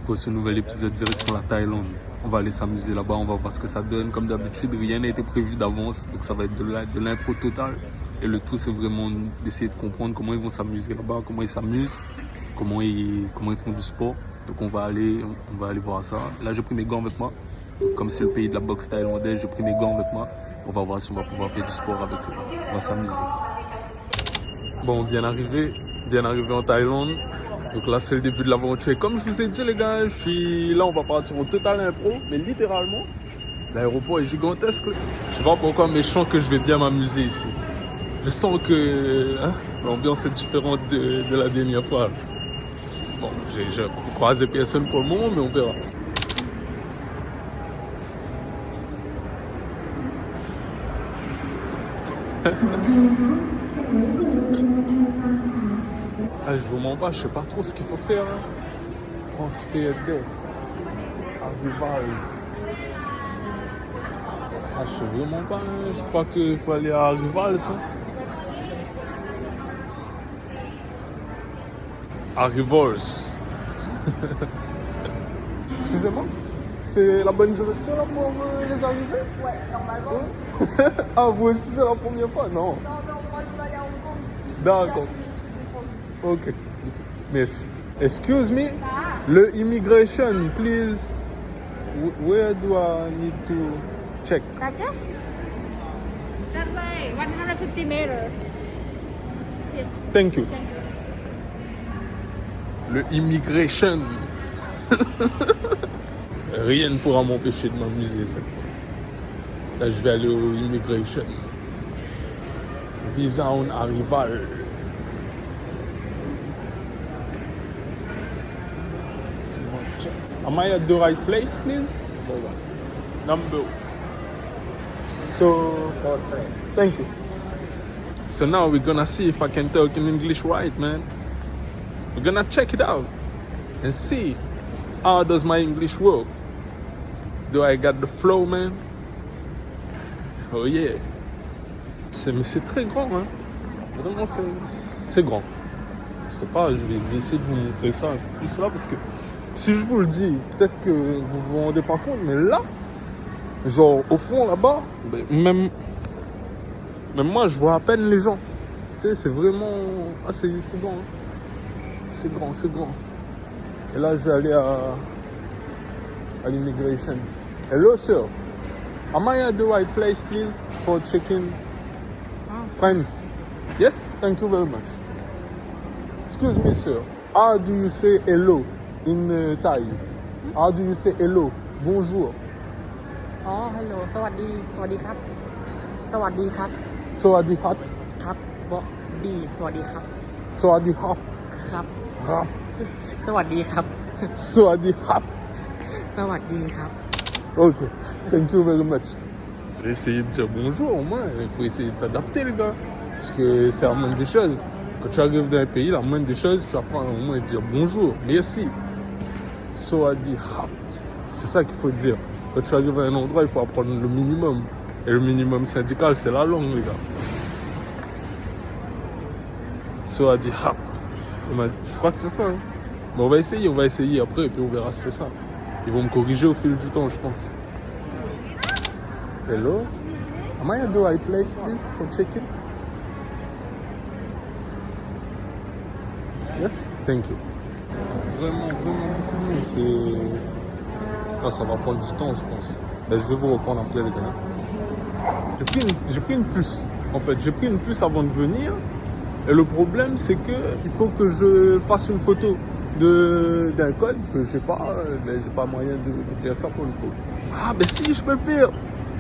pour ce nouvel épisode direction la Thaïlande. On va aller s'amuser là-bas, on va voir ce que ça donne. Comme d'habitude, rien n'a été prévu d'avance, donc ça va être de l'impro totale. Et le tout, c'est vraiment d'essayer de comprendre comment ils vont s'amuser là-bas, comment ils s'amusent, comment ils font du sport. Donc on va aller voir ça. Là, j'ai pris mes gants avec moi. Donc, comme c'est le pays de la boxe thaïlandaise, j'ai pris mes gants avec moi. On va voir si on va pouvoir faire du sport avec eux. On va s'amuser. Bon, bien arrivé en Thaïlande. Donc là, c'est le début de l'aventure. Comme je vous ai dit, les gars, là, on va partir en total impro, mais littéralement, l'aéroport est gigantesque. Je sais pas pourquoi, mais je sens que je vais bien m'amuser ici. Je sens que l'ambiance est différente de la dernière fois. Bon, j'ai croisé personne pour le moment, mais on verra. Je vous mens pas, je sais pas trop ce qu'il faut faire. Transfert d'air. Arrival. Je sais vraiment pas. Je crois qu'il faut aller à Arrival, ça. Arrivals. Excusez-moi. C'est la bonne direction là pour les arriver? Ouais, normalement. Ah, vous aussi c'est la première fois? Non. Non, moi je vais aller à Hong Kong. D'accord. Ok. Merci. Excuse me. Le immigration, please. Where do I need to check? Baggage? That way, 150 meters. Yes. Thank you. Le immigration. Rien ne pourra m'empêcher de m'amuser cette fois. Là, je vais aller au immigration. Visa on arrival. Am I at the right place, please? Number. So, thank you. So now we're gonna see if I can talk in English right, man. We're gonna check it out and see how does my English work. Do I got the flow, man? Oh yeah. Mais c'est très grand, hein. Vraiment, c'est grand. Je sais pas, je vais essayer de vous montrer ça un peu plus là parce que si je vous le dis, peut-être que vous vous rendez pas compte, mais là, genre au fond là-bas, même moi je vois à peine les gens. Tu sais, c'est vraiment... Ah, c'est grand, hein. C'est grand. Et là, je vais aller à l'immigration. Hello, sir. Am I at the right place, please, for checking friends? Yes, thank you very much. Excuse me, sir. How do you say hello in Thai? How do you say hello? Bonjour. Hello สวัสดีครับ สวัสดีครับ สวัสดีครับ ครับดีสวัสดีครับ สวัสดีครับ ครับ ครับ สวัสดีครับ สวัสดีครับ สวัสดีครับ Ok, thank you very much. J'ai essayé de dire bonjour, au moins. Il faut essayer de s'adapter, les gars. Parce que c'est la moindre des choses. Quand tu arrives dans un pays, la moindre des choses, tu apprends au moins à dire bonjour, merci. Sawadi ha. C'est ça qu'il faut dire. Quand tu arrives à un endroit, il faut apprendre le minimum. Et le minimum syndical, c'est la langue, les gars. Sawadi ha. Je crois que c'est ça. Hein. Mais on va essayer après, et puis on verra si c'est ça. Ils vont me corriger au fil du temps, je pense. Hello? Am I at the right place, please, for check-in? Yes? Thank you. Vraiment, c'est... Ah, ça va prendre du temps, je pense. Ben, je vais vous reprendre après, les gars. J'ai pris une puce, en fait. J'ai pris une puce avant de venir. Et le problème, c'est qu'il faut que je fasse une photo d'un code que j'ai pas moyen de faire ça pour le coup. Ah ben si je peux faire.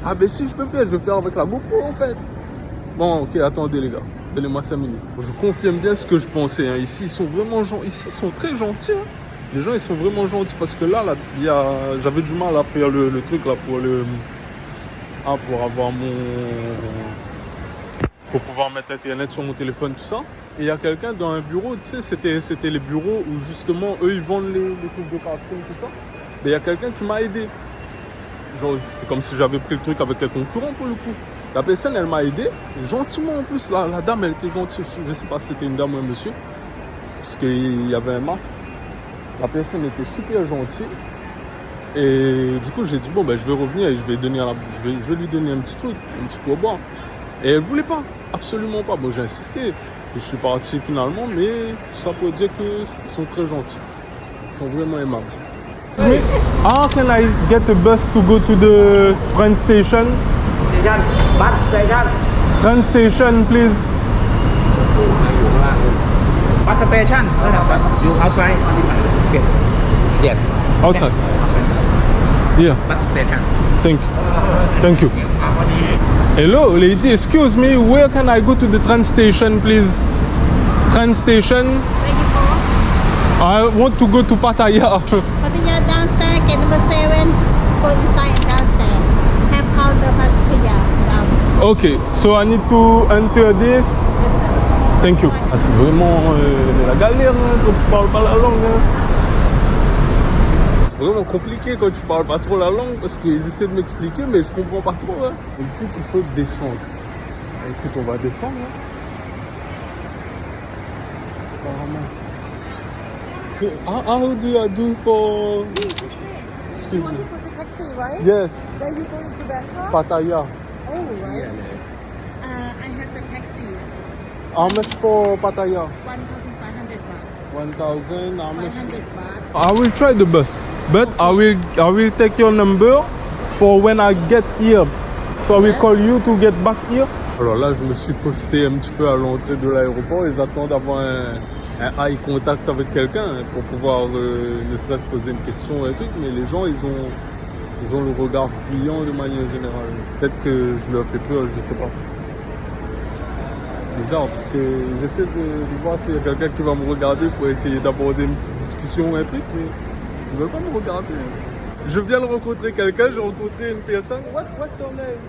Je vais faire avec la GoPro en fait. Bon ok, attendez les gars, donnez-moi 5 minutes. Je confirme bien ce que je pensais, hein. Ici ils sont vraiment gentils, ici ils sont très gentils, hein. Les gens ils sont vraiment gentils parce que là j'avais du mal à faire le truc là pour avoir pour pouvoir mettre internet sur mon téléphone, tout ça. Et il y a quelqu'un dans un bureau, tu sais, c'était les bureaux où justement eux ils vendent les trucs de karting, tout ça. Mais il y a quelqu'un qui m'a aidé. Genre c'était comme si j'avais pris le truc avec un concurrent pour le coup. La personne elle m'a aidé, gentiment en plus, la dame elle était gentille, je sais pas si c'était une dame ou un monsieur, parce qu'il y avait un masque. La personne était super gentille. Et du coup, j'ai dit, bon, ben, je vais revenir et je vais lui donner un petit truc, un petit pourboire. Et elle voulait pas, absolument pas. Bon, j'ai insisté. Je suis parti finalement, mais tout ça pour dire qu'ils sont très gentils. Ils sont vraiment aimables. Oui. How can I get the bus to go to the train station? Bus station. Train station, please. Bus station. You outside. Okay. Yes. Outside. Yeah. Bus station. Thank you. Hello, lady. Excuse me. Where can I go to the train station, please? Train station. Where you go? I want to go to Pattaya. Pattaya downstairs, get number 7, go inside and downstairs. Have counter Pattaya down. Okay, so I need to enter this. Yes, sir. Thank you. Ah, c'est vraiment la galère hein, quand tu parles pas la langue. Hein. C'est vraiment compliqué quand tu parles pas trop la langue parce qu'ils essaient de m'expliquer mais je comprends pas trop. Hein. Ici il faut descendre. Écoute, on va descendre. Hein. Apparemment. How do I do for... Excuse me. For the taxi, right? Yes. Then you go into Bangkok? Pattaya. Oh, right. I have the taxi. How much for Pattaya? 1,500 baht. 1,000. How much? 500 baht. I will try the bus, but I will take your number for when I get here. So I will call you to get back here. Alors là, je me suis posté un petit peu à l'entrée de l'aéroport et j'attends d'avoir un eye contact avec quelqu'un pour pouvoir ne serait-ce poser une question et tout. Mais les gens, ils ont le regard fuyant de manière générale. Peut-être que je leur fais peur, je sais pas. C'est bizarre parce que j'essaie de voir s'il y a quelqu'un qui va me regarder pour essayer d'aborder une petite discussion ou un truc, mais ils ne veulent pas me regarder. Je viens de rencontrer quelqu'un, j'ai rencontré une personne. What's your name?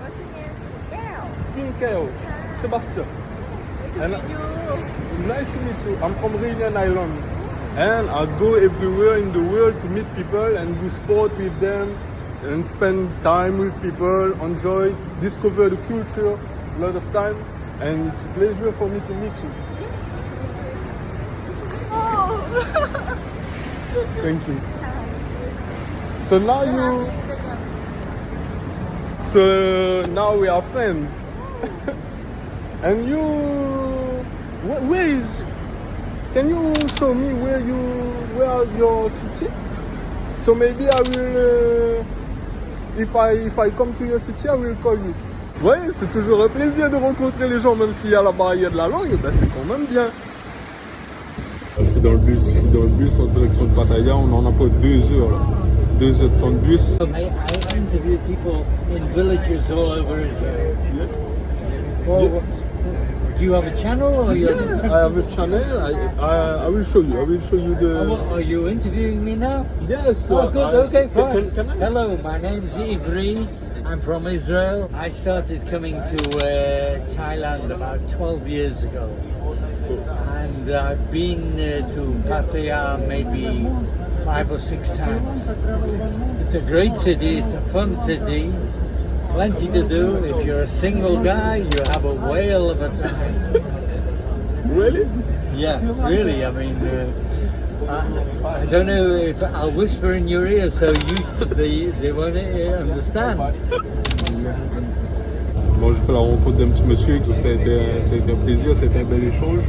What's your name? Gail. Pinkel. Sebastian. Nice to meet you. Nice to meet you. I'm from Réunion Island. And I go everywhere in the world to meet people and do sport with them and spend time with people, enjoy, discover the culture a lot of time. And it's a pleasure for me to meet you. Oh. Thank you. So now we are friends. And you, where is? Can you show me where are your city? So maybe I will, if I come to your city, I will call you. Ouais, c'est toujours un plaisir de rencontrer les gens, même s'il y a la barrière de la langue, ben c'est quand même bien. Je suis dans le bus en direction de Pattaya, on en a pour 2 heures là. 2 heures de temps de bus. I interview people in villages all over Israel. Well, do you have a channel or you? I have a channel. I will show you. I will show you the. Are you interviewing me now? Yes. Oh, good. Okay, fine. Can I? Hello, my name's Ivri. I'm from Israel. I started coming to Thailand about 12 years ago. And I've been to Pattaya maybe 5 or 6 times. It's a great city, it's a fun city, plenty to do. If you're a single guy, you have a whale of a time. Really? Yeah, really. I mean, I don't know if I'll whisper in your ear so they won't understand. Bon, j'ai fait la rencontre d'un petit monsieur, donc ça a été un plaisir, ça a été un bel échange.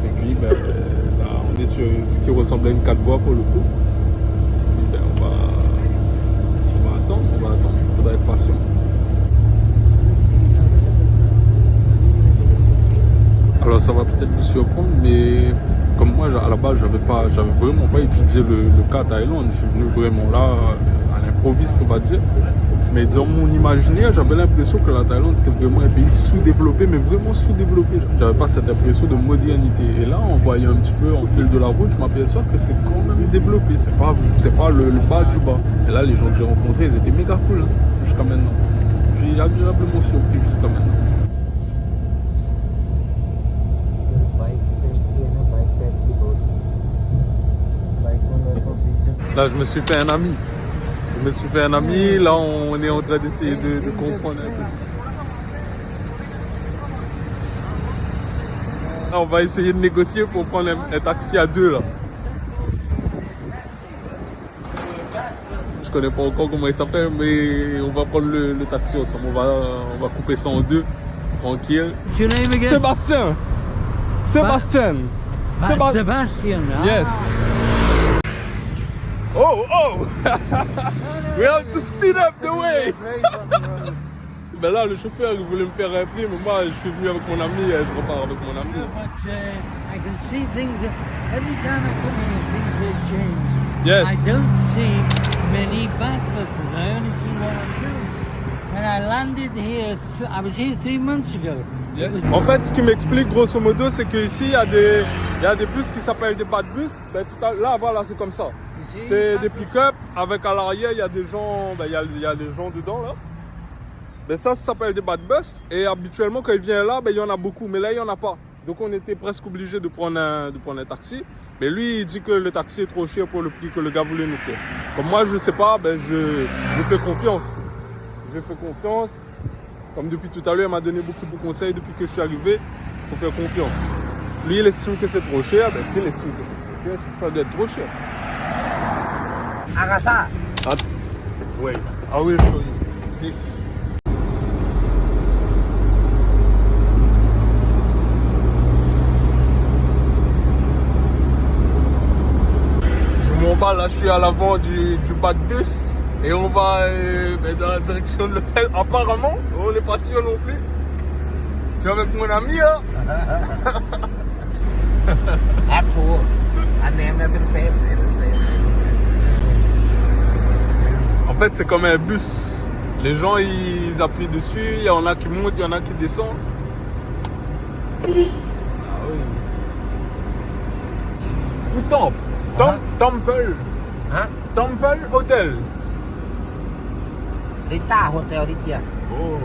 Et puis, ben, là, on est sur ce qui ressemble à une 4 voies pour le coup. Et puis, ben, on va attendre, il faudra être patient. Alors, ça va peut-être vous surprendre, mais comme moi, à la base, j'avais vraiment pas étudié le cas Thaïlande. Je suis venu vraiment là, à l'improviste, on va dire. Mais dans mon imaginaire, j'avais l'impression que la Thaïlande, c'était vraiment un pays sous-développé, mais vraiment sous-développé. J'avais pas cette impression de modernité. Et là, en voyant un petit peu en fil de la route, je m'aperçois que c'est quand même développé. C'est pas le bas du bas. Et là, les gens que j'ai rencontrés, ils étaient méga cool, hein, jusqu'à maintenant. Je suis agréablement surpris jusqu'à maintenant. Là, je me suis fait un ami. Là, on est en train d'essayer de comprendre un peu. Là, on va essayer de négocier pour prendre un taxi à 2 là. connais pas encore comment il s'appelle, mais on va prendre le taxi ensemble. On va couper ça en deux, tranquille. What's your name again? Sébastien. Sébastien. Sebastian. Ah. Yes. Oh, oh! We have to speed up the way! Ben là, le chauffeur, il voulait me faire un prix, mais moi, je suis venu avec mon ami et je repars avec mon ami. But I can see things, every time I come here, things have changed. Yes. I don't see many bad buses, I only see one or two. When I landed here, I was here 3 months ago. Yes. En fait, ce qui m'explique grosso modo, c'est qu'ici, il y a des bus qui s'appellent des bad bus. Ben, là, voilà, c'est comme ça. C'est des pick-up avec à l'arrière, il y a des gens, ben, il y a des gens dedans là. Ben, ça s'appelle des bad bus. Et habituellement, quand il vient là, ben, il y en a beaucoup. Mais là, il n'y en a pas. Donc, on était presque obligé de prendre un taxi. Mais lui, il dit que le taxi est trop cher pour le prix que le gars voulait nous faire. Comme moi, je ne sais pas, ben, je fais confiance. Je fais confiance. Comme depuis tout à l'heure, il m'a donné beaucoup de conseils depuis que je suis arrivé. Il faut faire confiance. Lui, il estime que c'est trop cher. Ben, s'il estime que c'est trop cher, ça doit être trop cher. Agasa. Wait, I will show you this. Je m'en bats là, je suis à l'avant du bas de bus et on va dans la direction de l'hôtel. Apparemment, on n'est pas sûr non plus. Je suis avec mon ami là. Apple. En fait, c'est comme un bus. Les gens, ils appuient dessus. Il y en a qui montent, il y en a qui descendent. Ah oui. Où Temple. Hein? Temple Hotel. Rita Hotel Rita. Oh.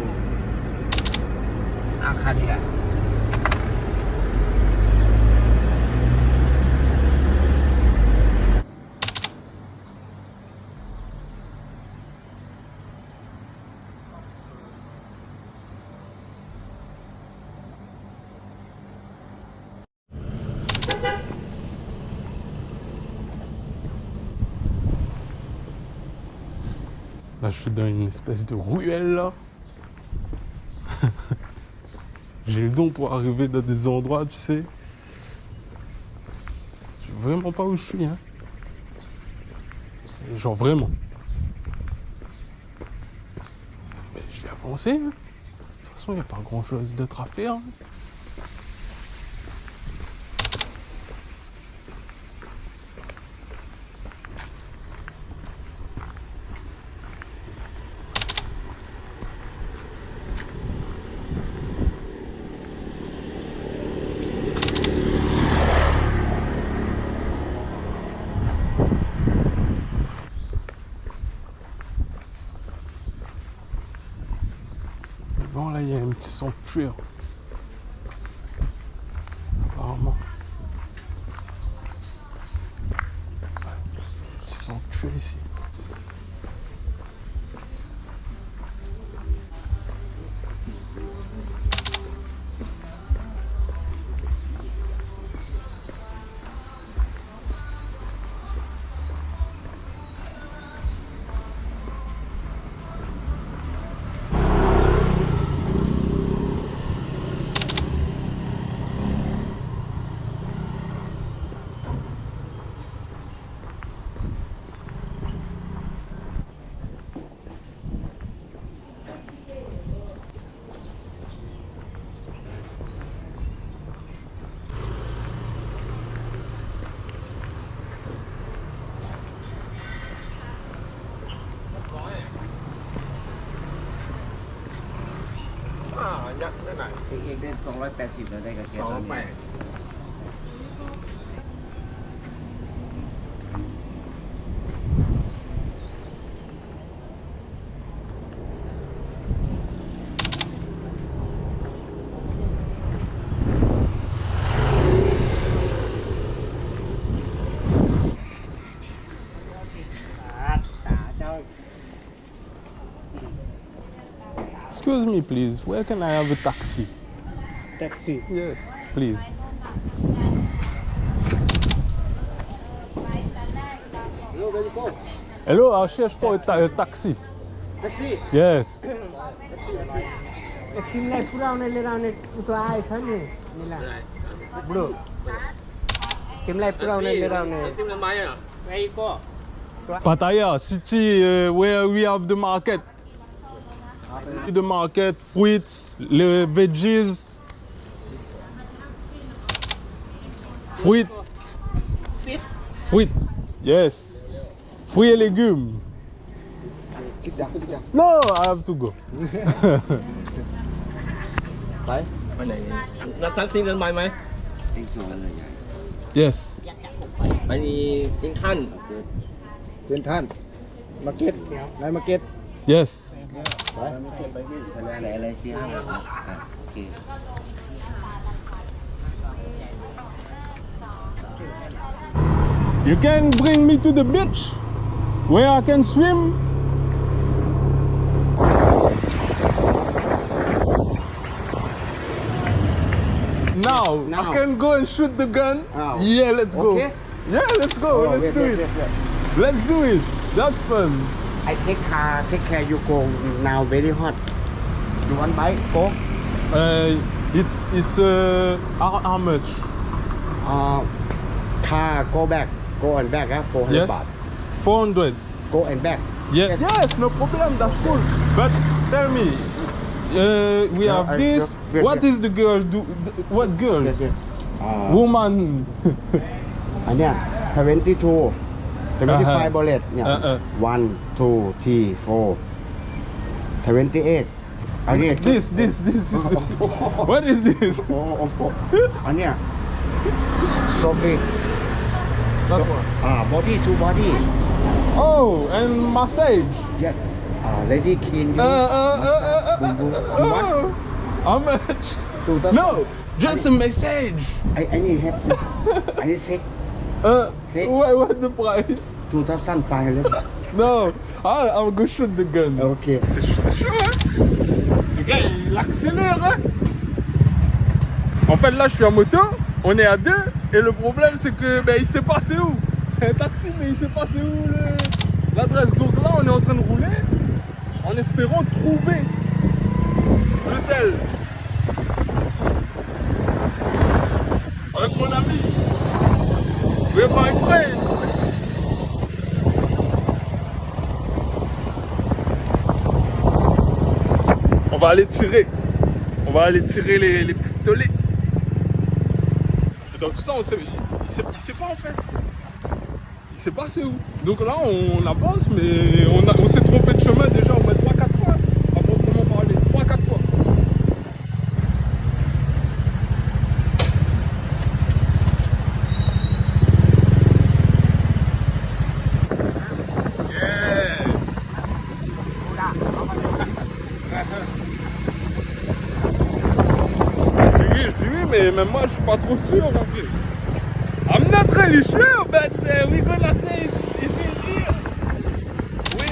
Arcadia. Là, je suis dans une espèce de ruelle là. J'ai le don pour arriver dans des endroits, tu sais. Je sais vraiment pas où je suis, hein. Genre vraiment. Mais je vais avancer, hein. De toute façon, il n'y a pas grand chose d'autre à faire. Hein. Devant là, il y a un petit sanctuaire. Apparemment. Un petit sanctuaire ici. Thìเองได้280แล้วได้กับแกตอนนี้ Excuse me, please. Where can I have a taxi? Taxi. Yes, please. Hello, where you go? Hello, I cherche pour un taxi. Taxi. Yes. Timlay purau ni lera ni untuk ai kan ni. Nila. Bro. Timlay purau ni lera ni. Taxi là máy à? Ngay có. Pattaya city where we have the market. The market, fruits, the veggies. Fruits. Fruits. Yes. Fruits et légumes. No, I have to go. Đấy. Bên này nó sáng tiếng lên máy mấy? Tiếng xuống lên này. Yes. Bên này tiếng Thanh. Trên than market này market Yes. Lại tiếng Anh. Ok. You can bring me to the beach where I can swim. Now, Now. I can go and shoot the gun. Now. Yeah, let's go. Okay. Yeah, let's go. Oh, let's wait, do wait, it. wait, wait. Let's do it. That's fun. I take care you go now very hot you want buy go It's how much? car go back go and back 400 Yes. baht 400. go and back Yes. Yes, no problem. That's cool. But tell me, we No, have I this. just- wait, What wait. is the girl do? What girls? yes, yes. Woman. อันเนี้ย22 25 bullet เนี่ย 1 2 3 4 28 อันเนี้ย This is. What is this? โอ้โหอันเนี้ย Sophie That's one. body to body Oh, and massage. yeah lady clean you boom, boom. What? How much? 2000 No, just a massage. I need help I need sick See? What the price? 2005 No, I'll go shoot the gun. ok C'est chaud, hein? Le gars, il accélère, hein? En fait, là, je suis en moto, on est à deux, et le problème, c'est que, ben, il s'est passé où? C'est un taxi, mais il s'est passé où l'adresse? Donc là, on est en train de rouler, en espérant trouver l'hôtel. Avec mon ami. With my friend. On va aller tirer. On va aller tirer les pistolets. Et dans tout ça, il sait pas en fait. Il sait pas c'est où. Donc là, on avance, mais on s'est trompé de chemin déjà au moins 3-4 fois. À proprement parler. 3-4 fois. Mais même moi je suis pas trop sûr en fait. I'm not really sure, but we're gonna say it's in here. We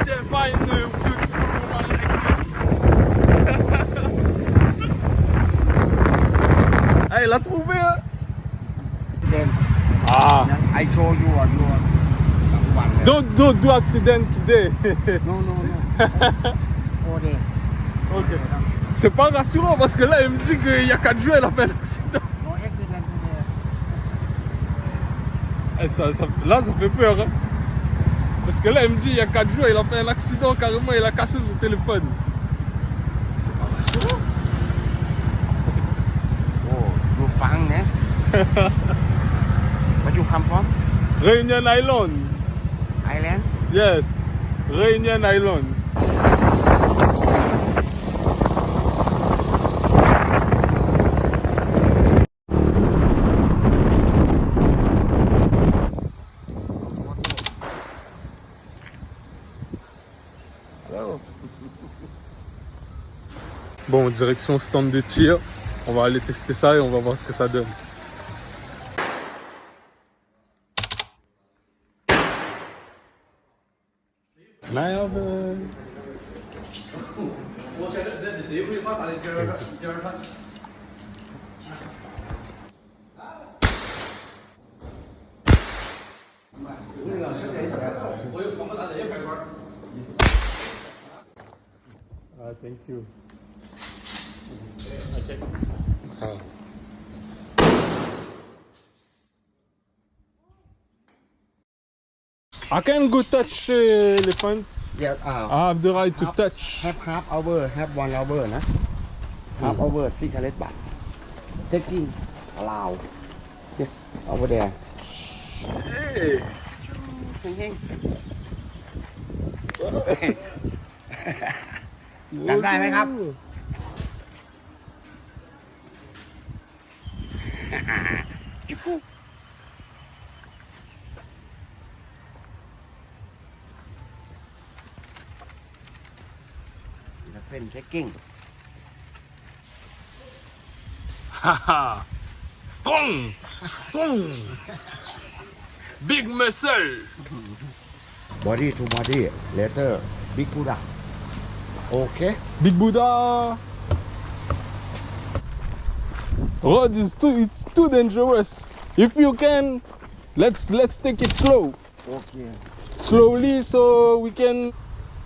could find a beautiful woman like this. Ah, il a trouvé hein? then Ah, I show you one don't do accident today. no 4 days Ok. C'est pas rassurant parce que là il me dit qu'il y a 4 jours il a fait un accident. no accident today Eh, là ça fait peur hein. Parce que là il me dit il y a 4 jours il a fait un accident carrément, il a cassé son téléphone. C'est pas rassurant. oh you fun where you come from Réunion Island. Island Yes. Réunion Island. Bon, direction stand de tir. On va aller tester ça et on va voir ce que ça donne. Can I have a... thank you. Okay. I can go touch elephant. Yeah, I have the right to touch. half hour, half 1 hour นะ half hour cigarette butt taking allow yeah, over there Hey. จำได้ไหมครับ Elephant taking Haha. Strong. Strong. Big muscle. body to body later big Buddha okay Big Buddha. Rod is it's too dangerous. If you can, let's take it slow. okay Slowly so we can.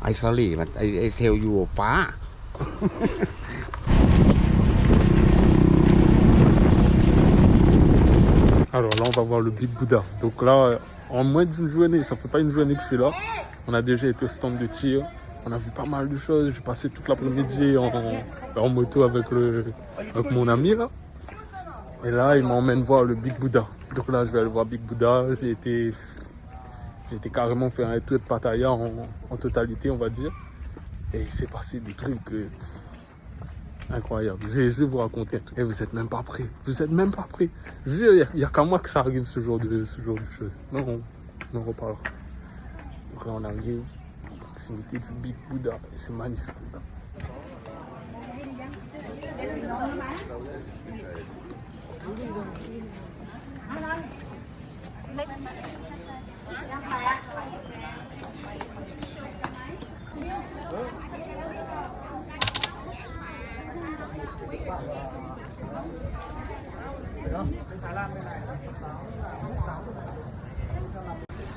I sorry but I tell you ฟ้า Alors là, on va voir le Big Buddha. Donc là, en moins d'une journée, ça fait pas une journée que je suis là. On a déjà été au stand de tir. On a vu pas mal de choses. J'ai passé toute l'après-midi en moto avec mon ami là. Et là, il m'emmène voir le Big Buddha. Donc là, je vais aller voir Big Buddha. J'ai été carrément faire un tour de Pattaya en totalité, on va dire. Et il s'est passé des trucs incroyables. Je vais vous raconter un truc. Et vous êtes même pas prêts. Vous êtes même pas prêts. Je veux dire, il n'y a qu'à moi que ça arrive ce genre de choses. Non, on en reparlera. Donc là, on arrive à proximité du Big Buddha. Et c'est magnifique.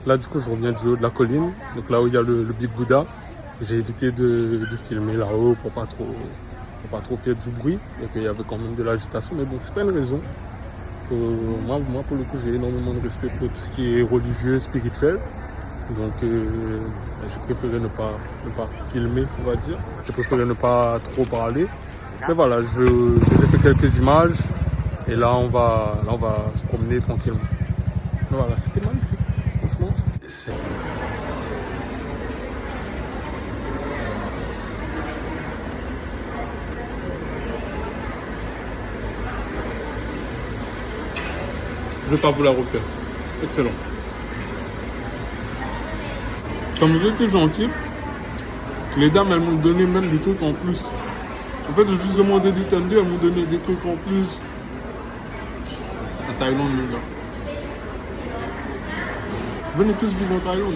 Là, du coup, je reviens du haut de la colline, donc là où il y a le Big Buddha. J'ai évité de filmer là-haut pour pas trop faire du bruit et qu'il y avait quand même de l'agitation. Mais bon, c'est pas une raison. Moi, pour le coup, j'ai énormément de respect pour tout ce qui est religieux, spirituel. Donc, j'ai préféré ne pas filmer, on va dire. J'ai préféré ne pas trop parler. Mais voilà, je vous ai fait quelques images. Et là, on va se promener tranquillement. Mais voilà, c'était magnifique. Franchement, je vais pas vous la refaire. Excellent. Comme vous êtes gentil, les dames, elles m'ont donné même des trucs en plus. En fait, j'ai juste demandé des tendus, elles m'ont donné des trucs en plus. À Thaïlande, les gars. Venez tous vivre en Thaïlande.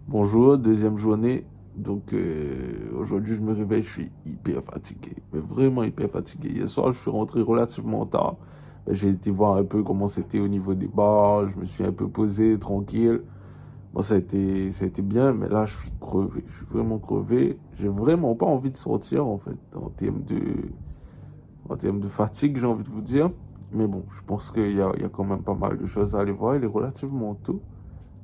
Bonjour, deuxième journée. Donc aujourd'hui je me réveille, je suis hyper fatigué, mais vraiment hyper fatigué. Hier soir je suis rentré relativement tard. J'ai été voir un peu comment c'était au niveau des bars, je me suis un peu posé tranquille. Bon, ça a été bien, mais là je suis crevé, je suis vraiment crevé. J'ai vraiment pas envie de sortir en fait, en termes de fatigue, j'ai envie de vous dire. Mais bon, je pense qu'il y a quand même pas mal de choses à aller voir. Il est relativement tôt.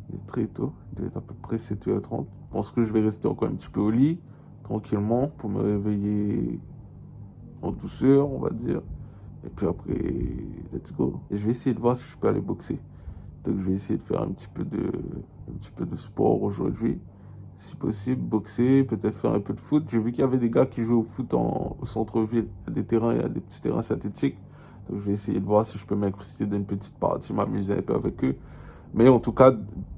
Il est très tôt. Il est à peu près 7h30. Je pense que je vais rester encore un petit peu au lit, tranquillement, pour me réveiller en douceur, on va dire. Et puis après, let's go. Et je vais essayer de voir si je peux aller boxer. Donc je vais essayer de faire un petit peu de sport aujourd'hui. Si possible, boxer, peut-être faire un peu de foot. J'ai vu qu'il y avait des gars qui jouent au foot au centre-ville. Il y a des terrains, il y a des petits terrains synthétiques. Donc je vais essayer de voir si je peux m'incruster dans une petite partie, m'amuser un peu avec eux. Mais en tout cas,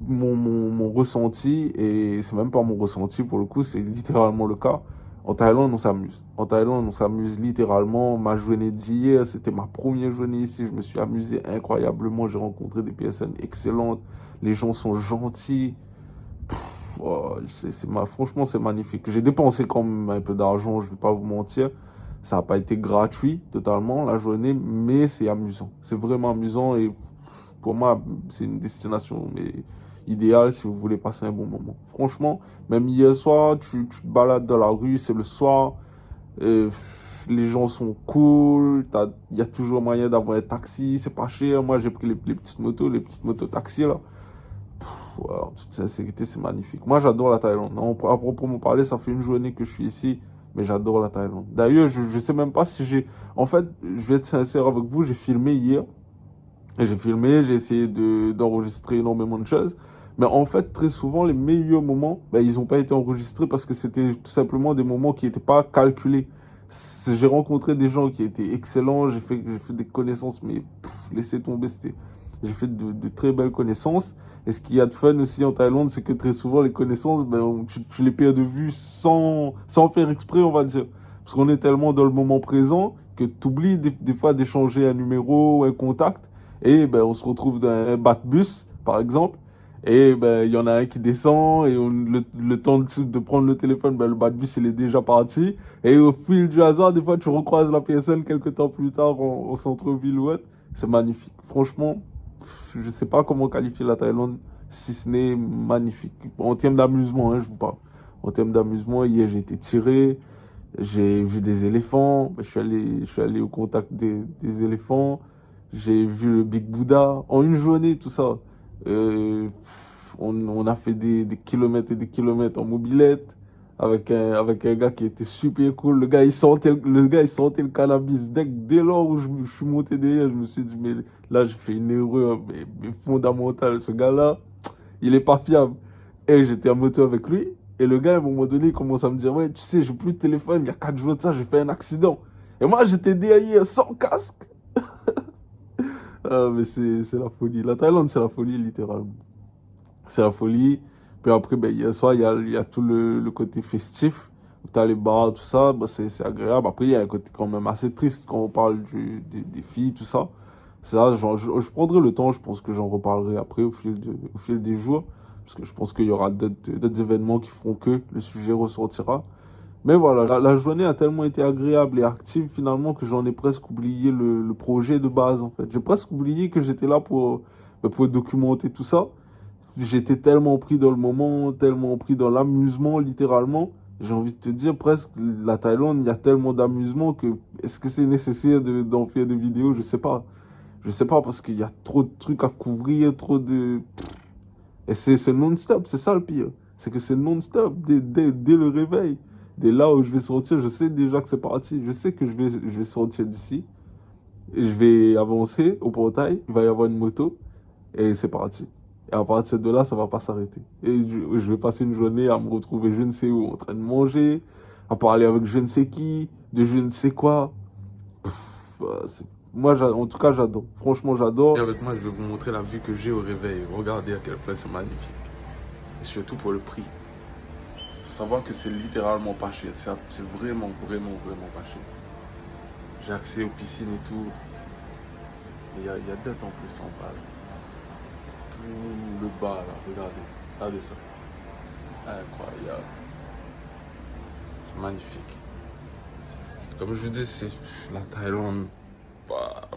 mon ressenti, et c'est même pas mon ressenti pour le coup, c'est littéralement le cas. En Thaïlande, on s'amuse. En Thaïlande, on s'amuse littéralement. Ma journée d'hier, c'était ma première journée ici. Je me suis amusé incroyablement. J'ai rencontré des personnes excellentes. Les gens sont gentils. Oh, franchement, c'est magnifique. J'ai dépensé quand même un peu d'argent, je ne vais pas vous mentir. Ça n'a pas été gratuit totalement la journée, mais c'est amusant. C'est vraiment amusant et pour moi, c'est une destination idéale si vous voulez passer un bon moment. Franchement, même hier soir, tu te balades dans la rue, c'est le soir, les gens sont cool, il y a toujours moyen d'avoir un taxi, c'est pas cher. Moi, j'ai pris les petites motos taxis là. En toute sincérité, c'est magnifique. Moi, j'adore la Thaïlande. À proprement parler, ça fait une journée que je suis ici, mais j'adore la Thaïlande. D'ailleurs, je sais même pas si j'ai... En fait, je vais être sincère avec vous, j'ai filmé hier. Et j'ai essayé d'enregistrer énormément de choses. Mais en fait, très souvent, les meilleurs moments, ils n'ont pas été enregistrés parce que c'était tout simplement des moments qui n'étaient pas calculés. J'ai rencontré des gens qui étaient excellents, j'ai fait des connaissances, mais laissez tomber, j'ai fait de très belles connaissances. Et ce qu'il y a de fun aussi en Thaïlande, c'est que très souvent, les connaissances, tu les perds de vue sans faire exprès, on va dire. Parce qu'on est tellement dans le moment présent que tu oublies des fois d'échanger un numéro ou un contact. Et on se retrouve dans un bateau-bus, par exemple. Et il y en a un qui descend et le temps de prendre le téléphone, le bateau-bus, il est déjà parti. Et au fil du hasard, des fois, tu recroises la personne quelques temps plus tard au centre-ville ou autre. C'est magnifique. Franchement, je ne sais pas comment qualifier la Thaïlande, si ce n'est magnifique. En termes d'amusement, je vous parle. En termes d'amusement, hier, j'ai été tiré, j'ai vu des éléphants, je suis allé au contact des éléphants, j'ai vu le Big Buddha. En une journée, tout ça. On a fait des kilomètres et des kilomètres en mobilette avec un gars qui était super cool. Le gars, il sentait le cannabis. Dès lors où je suis monté derrière, je me suis dit, mais là, j'ai fait une erreur mais fondamentale. Ce gars-là, il est pas fiable. Et j'étais en moto avec lui. Et le gars, à un moment donné, il commence à me dire, ouais, tu sais, j'ai plus de téléphone. Il y a 4 jours de ça, j'ai fait un accident. Et moi, j'étais derrière sans casque. Ah, mais c'est la folie. La Thaïlande, c'est la folie, littéralement. C'est la folie. Puis après, hier soir, il y a tout le côté festif. Tu as les bars, tout ça. C'est agréable. Après, il y a un côté quand même assez triste quand on parle des filles, tout ça. Ça, je prendrai le temps. Je pense que j'en reparlerai après au fil des jours. Parce que je pense qu'il y aura d'autres événements qui feront que le sujet ressortira. Mais voilà, la journée a tellement été agréable et active finalement que j'en ai presque oublié le projet de base en fait. J'ai presque oublié que j'étais là pour documenter tout ça. J'étais tellement pris dans le moment, tellement pris dans l'amusement littéralement. J'ai envie de te dire presque, la Thaïlande, il y a tellement d'amusement que est-ce que c'est nécessaire d'en faire des vidéos? Je sais pas. Je sais pas parce qu'il y a trop de trucs à couvrir, trop de... Et c'est non-stop, c'est ça le pire. C'est que c'est non-stop, dès le réveil. Dès là où je vais sortir, je sais déjà que c'est parti. Je sais que je vais sortir d'ici. Et je vais avancer au portail. Il va y avoir une moto. Et c'est parti. Et à partir de là, ça va pas s'arrêter. Et je vais passer une journée à me retrouver je ne sais où, en train de manger, à parler avec je ne sais qui, de je ne sais quoi. Moi, en tout cas, j'adore. Franchement, j'adore. Et avec moi, je vais vous montrer la vue que j'ai au réveil. Regardez à quel point c'est magnifique. Et surtout pour le prix. Il faut savoir que c'est littéralement pas cher. C'est vraiment, vraiment, vraiment pas cher. J'ai accès aux piscines et tout. Mais il y a dette en plus en bas. Tout le bas là, regardez ça. Incroyable. C'est magnifique. Comme je vous dis, c'est la Thaïlande.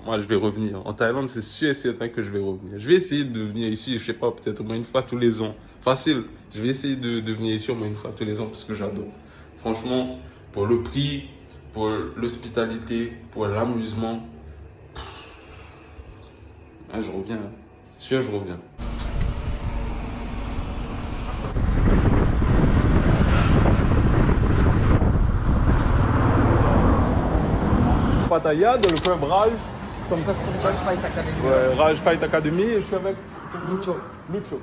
Moi, je vais revenir. En Thaïlande, c'est sûr et certain que je vais revenir. Je vais essayer de venir ici, je sais pas, peut-être au moins une fois tous les ans. Facile. Je vais essayer de venir ici au moins une fois tous les ans parce que j'adore. Franchement, pour le prix, pour l'hospitalité, pour l'amusement, Ah, je reviens. Hein. Sûr, je reviens. Pattaya, dans le club Raj, comme ça que ça Raj Fight Academy. Ouais, Raj Fight Academy, et je suis avec Lucho. Lucho.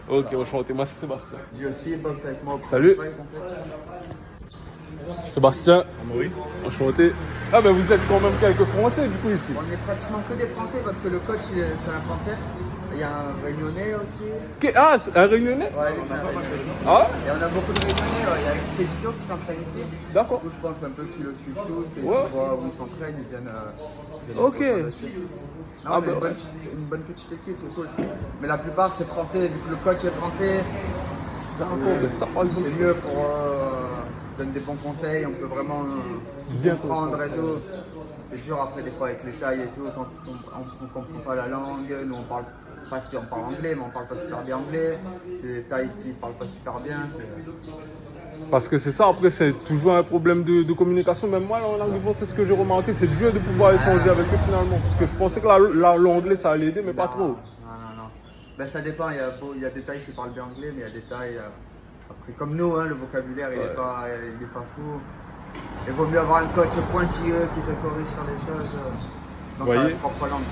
Ok, enchanté, moi c'est Sébastien. Lui aussi, boxe avec moi. Salut. Fight, en fait. Sébastien. Oui. Enchanté. Ah ben vous êtes quand même quelques Français du coup ici. On est pratiquement que des Français parce que le coach c'est un Français. Il y a un Réunionnais aussi. Ah, c'est un Réunionnais? Ouais, lui, c'est un Réunionnais. Ah? Et on a beaucoup de Réunionnais. Il y a Expedito qui s'entraîne ici. D'accord. Du coup, je pense un peu qu'ils le suivent tous et Ouais. tu vois où ils s'entraînent, ils viennent. Ok. Non, Ah mais bah. une bonne petite équipe, c'est cool. Mais la plupart c'est français, vu que le coach est français. D'accord, mais ça parle de C'est mieux pour donner des bons conseils, on peut vraiment Bien comprendre et tout. C'est dur après des fois avec les tailles et tout, quand on comprend pas la langue, nous on parle pas si on parle anglais, mais on parle pas super bien anglais. Les tailles qui parlent pas super bien. Parce que c'est ça, après c'est toujours un problème de communication. Même moi, là, en arrivant, c'est ce que j'ai remarqué, c'est dur de pouvoir échanger avec eux finalement. Parce que je pensais que l'anglais ça allait aider, mais pas trop. Non. Ben, ça dépend, il y a des tailles qui parlent bien anglais, mais il y a des tailles. Après, comme nous, hein, le vocabulaire il est pas fou. Il vaut mieux avoir un coach pointilleux qui te corrige sur les choses dans ta propre langue.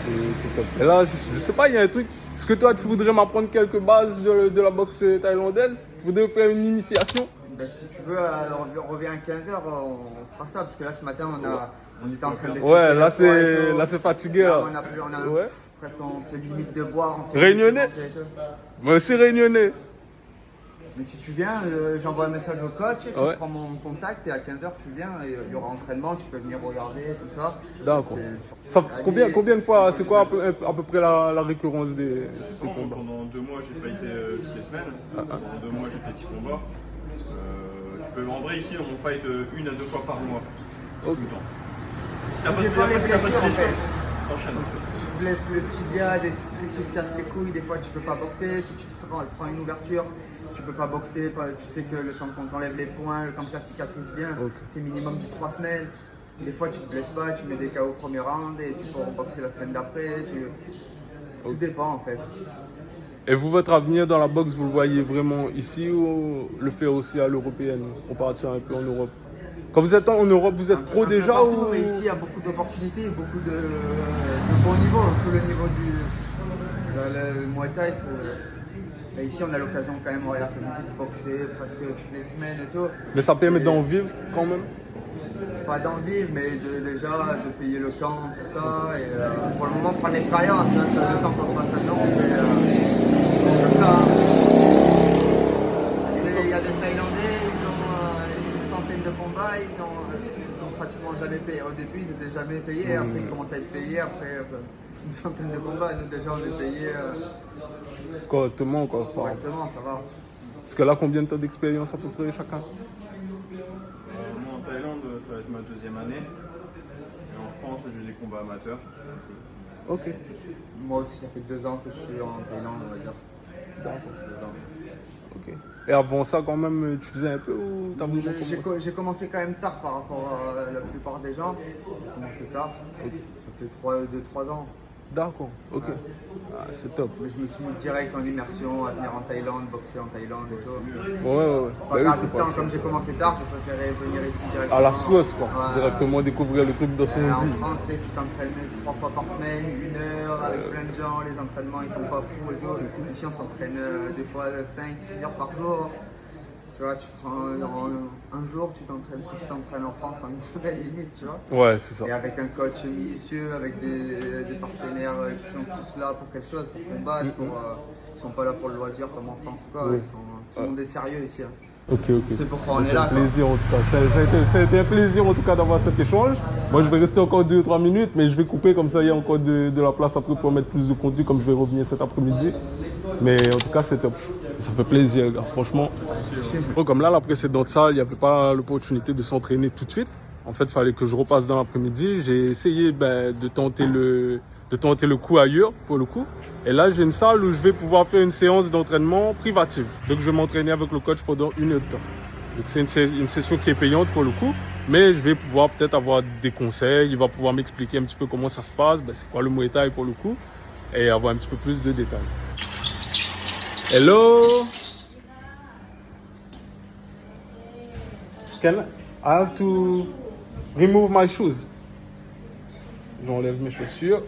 C'est top. Et là, je sais pas, il y a un truc. Est-ce que toi, tu voudrais m'apprendre quelques bases de la boxe thaïlandaise? Tu voudrais faire une initiation? Ben, si tu veux, on revient à 15h, on fera ça, parce que là, ce matin, on était en train de... Ouais, là, c'est fatigué. Là, Là. on a Ouais. presque, on se limite de boire. Réunionnais? Moi aussi réunionnais. Mais si tu viens, j'envoie un message au coach, tu Ouais. prends mon contact et à 15h tu viens, et il y aura entraînement, tu peux venir regarder, tout ça. D'accord. Et Ça, combien de fois, c'est quoi à peu près la récurrence des combats? Pendant 2 mois, j'ai fighté toutes les semaines. Pendant 2 mois, j'ai fait 6 combats. En vrai, ici, on fight 1 à 2 fois par mois. Tout le temps. Si t'as pas de blessure, en fait. t'enchaînes. Si tu blesses le tibia, des petits trucs qui te cassent les couilles, des fois tu peux pas boxer. Si tu te prends une ouverture, tu peux pas boxer. Tu sais que le temps qu'on t'enlève les poings, le temps que ça cicatrise bien, c'est minimum de 3 semaines. Des fois tu te blesses pas, tu mets des KO au premier round et tu peux reboxer la semaine d'après. Tout dépend en fait. Et vous, votre avenir dans la boxe, vous le voyez vraiment ici ou le faire aussi à l'européenne? On partir un peu en Europe. Quand vous êtes en Europe, vous êtes pro déjà partout, ou... Mais ici, il y a beaucoup d'opportunités, beaucoup de bon niveau. Tout le niveau le Muay Thai, mais ici, on a l'occasion quand même, regarde, de boxer presque toutes les semaines et tout. Mais ça permet d'en vivre quand même? Pas d'en vivre, mais déjà de payer le camp, tout ça. Et pour le moment, prendre l'expérience, hein, le temps qu'on fasse un an. Il y a des Thaïlandais, ils ont une centaine de combats, ils sont pratiquement jamais payés. Au début, ils n'étaient jamais payés, après ils commencent à être payés, après une centaine de combats, nous déjà on est payés. Correctement, quoi. Correctement, ça va. Parce que là, combien de temps d'expérience à peu près chacun? Moi, en Thaïlande, ça va être ma 2e année. Et en France, j'ai des combats amateurs. Ok. Moi aussi, ça fait 2 ans que je suis en Thaïlande, on va dire. D'accord. Ok. Et avant ça, quand même, tu faisais un peu ou t'as voulu commencer? J'ai commencé quand même tard par rapport à la plupart des gens. J'ai commencé tard. Ça fait 2-3 ans. D'accord, ok. Ouais. Ah, c'est top. Mais je me suis mis direct en immersion à venir en Thaïlande, boxer en Thaïlande et tout. Ouais. Pas grave, temps, comme j'ai commencé tard, j'ai préféré venir ici directement. À la source, quoi. Ouais. Directement découvrir le truc dans son vie. En France, tu t'entraînes 3 fois par semaine, 1 heure, avec plein de gens, les entraînements ils sont pas fous et tout. Ici on s'entraîne des fois 5-6 heures par jour. Tu vois, tu prends un jour, tu t'entraînes ce que tu t'entraînes en France en une semaine limite, tu vois. Ouais, c'est ça. Et avec un coach minutieux, avec des partenaires qui sont tous là pour quelque chose, pour combattre, ils sont pas là pour le loisir comme en France ou quoi. Tout le monde est sérieux ici. Hein. Ok. C'est pourquoi on est là. C'est un plaisir en tout cas. Ça a été un plaisir en tout cas d'avoir cet échange. Moi je vais rester encore 2-3 minutes, mais je vais couper comme ça il y a encore de la place après pour mettre plus de contenu comme je vais revenir cet après-midi. Mais en tout cas c'est top. Ça fait plaisir les gars, franchement. Comme là la précédente salle, il n'y avait pas l'opportunité de s'entraîner tout de suite. En fait il fallait que je repasse dans l'après-midi. J'ai essayé de tenter le coup ailleurs pour le coup. Et là j'ai une salle où je vais pouvoir faire une séance d'entraînement privative. Donc je vais m'entraîner avec le coach pendant 1 heure de temps. Donc c'est une session qui est payante pour le coup, mais je vais pouvoir peut-être avoir des conseils, il va pouvoir m'expliquer un petit peu comment ça se passe, ben, c'est quoi le Muay Thai pour le coup, et avoir un petit peu plus de détails. Hello. I have to remove my shoes. J'enlève mes chaussures.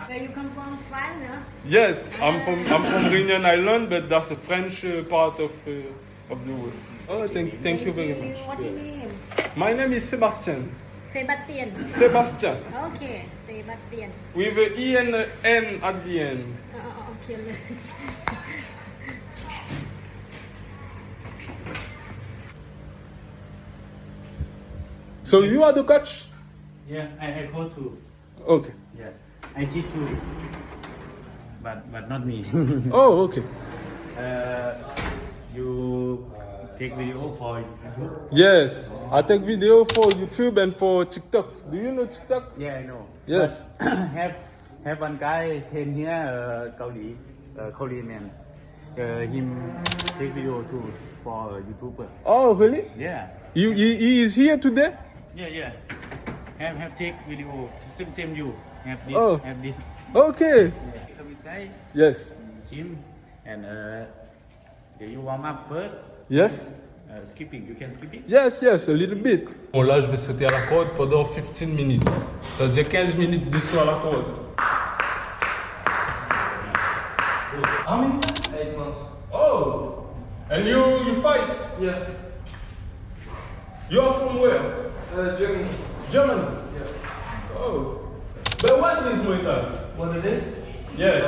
Where you come from, France, no? Yes, I'm from Réunion Island, but that's a French part of the world. Oh, thank you very much. What's your name? My name is Sebastian. Sebastian. Sebastian. Okay, Sebastian. With an E and an N at the end. Okay. So you are the coach? Yeah, I go to. Okay. Yeah, I teach you, but not me. Oh, okay. You take video for YouTube? Yes, I take video for YouTube and for TikTok. Do you know TikTok? Yeah, I know. Yes. But have one guy came here, Korean man. Him take video too for YouTuber. Oh, really? Yeah. He is here today? Yeah. Have take video. Same you. Have this. Oh. Have this. Okay. Come inside. Yes. Gym and you warm up first. Yes. Skipping. You can skip it. Yes, a little bit. Bon, là, je vais sauter à la corde pendant 15 minutes. Ça veut dire 15 minutes de saut à la corde. How many months? 8 months. Oh! And you fight? Yeah. You are from where? Germany. Germany? Yeah. Oh. But what is Muay Thai? What it is? Yes.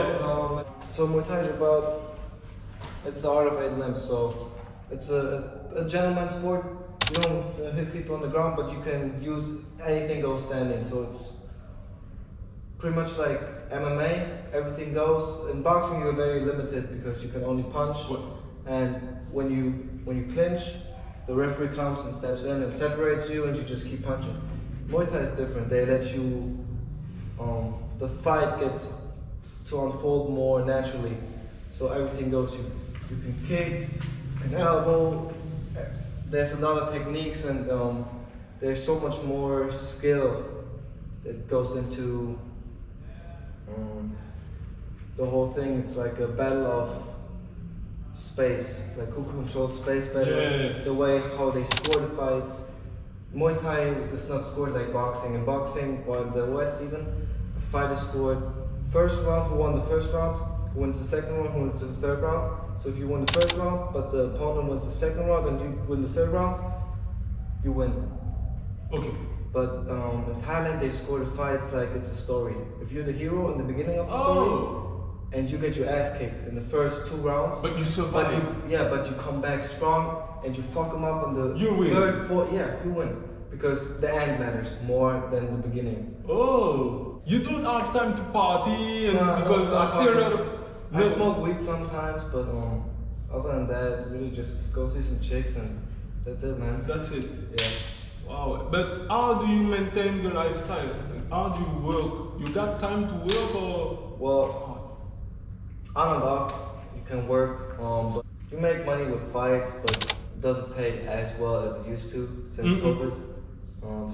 So Muay Thai is about, it's the art of 8 limbs. So it's a gentleman sport. You don't hit people on the ground, but you can use anything goes standing. So it's pretty much like MMA, everything goes. In boxing you're very limited because you can only punch. And when you clinch, the referee comes and steps in and separates you and you just keep punching. Muay Thai is different. They let you, the fight gets to unfold more naturally. So everything goes, you can kick, you can elbow. There's a lot of techniques and there's so much more skill that goes into the whole thing. It's like a battle of space, like who controls space better. Yes. The way how they score the fights. Muay Thai is not scored like boxing. In boxing, or in the West even, a fight is scored first round, who won the first round, who wins the second round, who wins the third round. So if you win the first round, but the opponent wins the second round and you win the third round, you win. Okay. But in Thailand, they score the fights like it's a story. If you're the hero in the beginning of the story, and you get your ass kicked in the first 2 rounds, But you survive. but you come back strong and you fuck them up in the You win. third, fourth, you win. Because the end matters more than the beginning. Oh, you don't have time to party and because No, I see a lot of. I smoke weed sometimes, but other than that, really just go see some chicks and that's it, man. That's it. Yeah. Wow. But how do you maintain the lifestyle? How do you work? You got time to work or? Well, on and off, you can work, but you make money with fights, but it doesn't pay as well as it used to since COVID.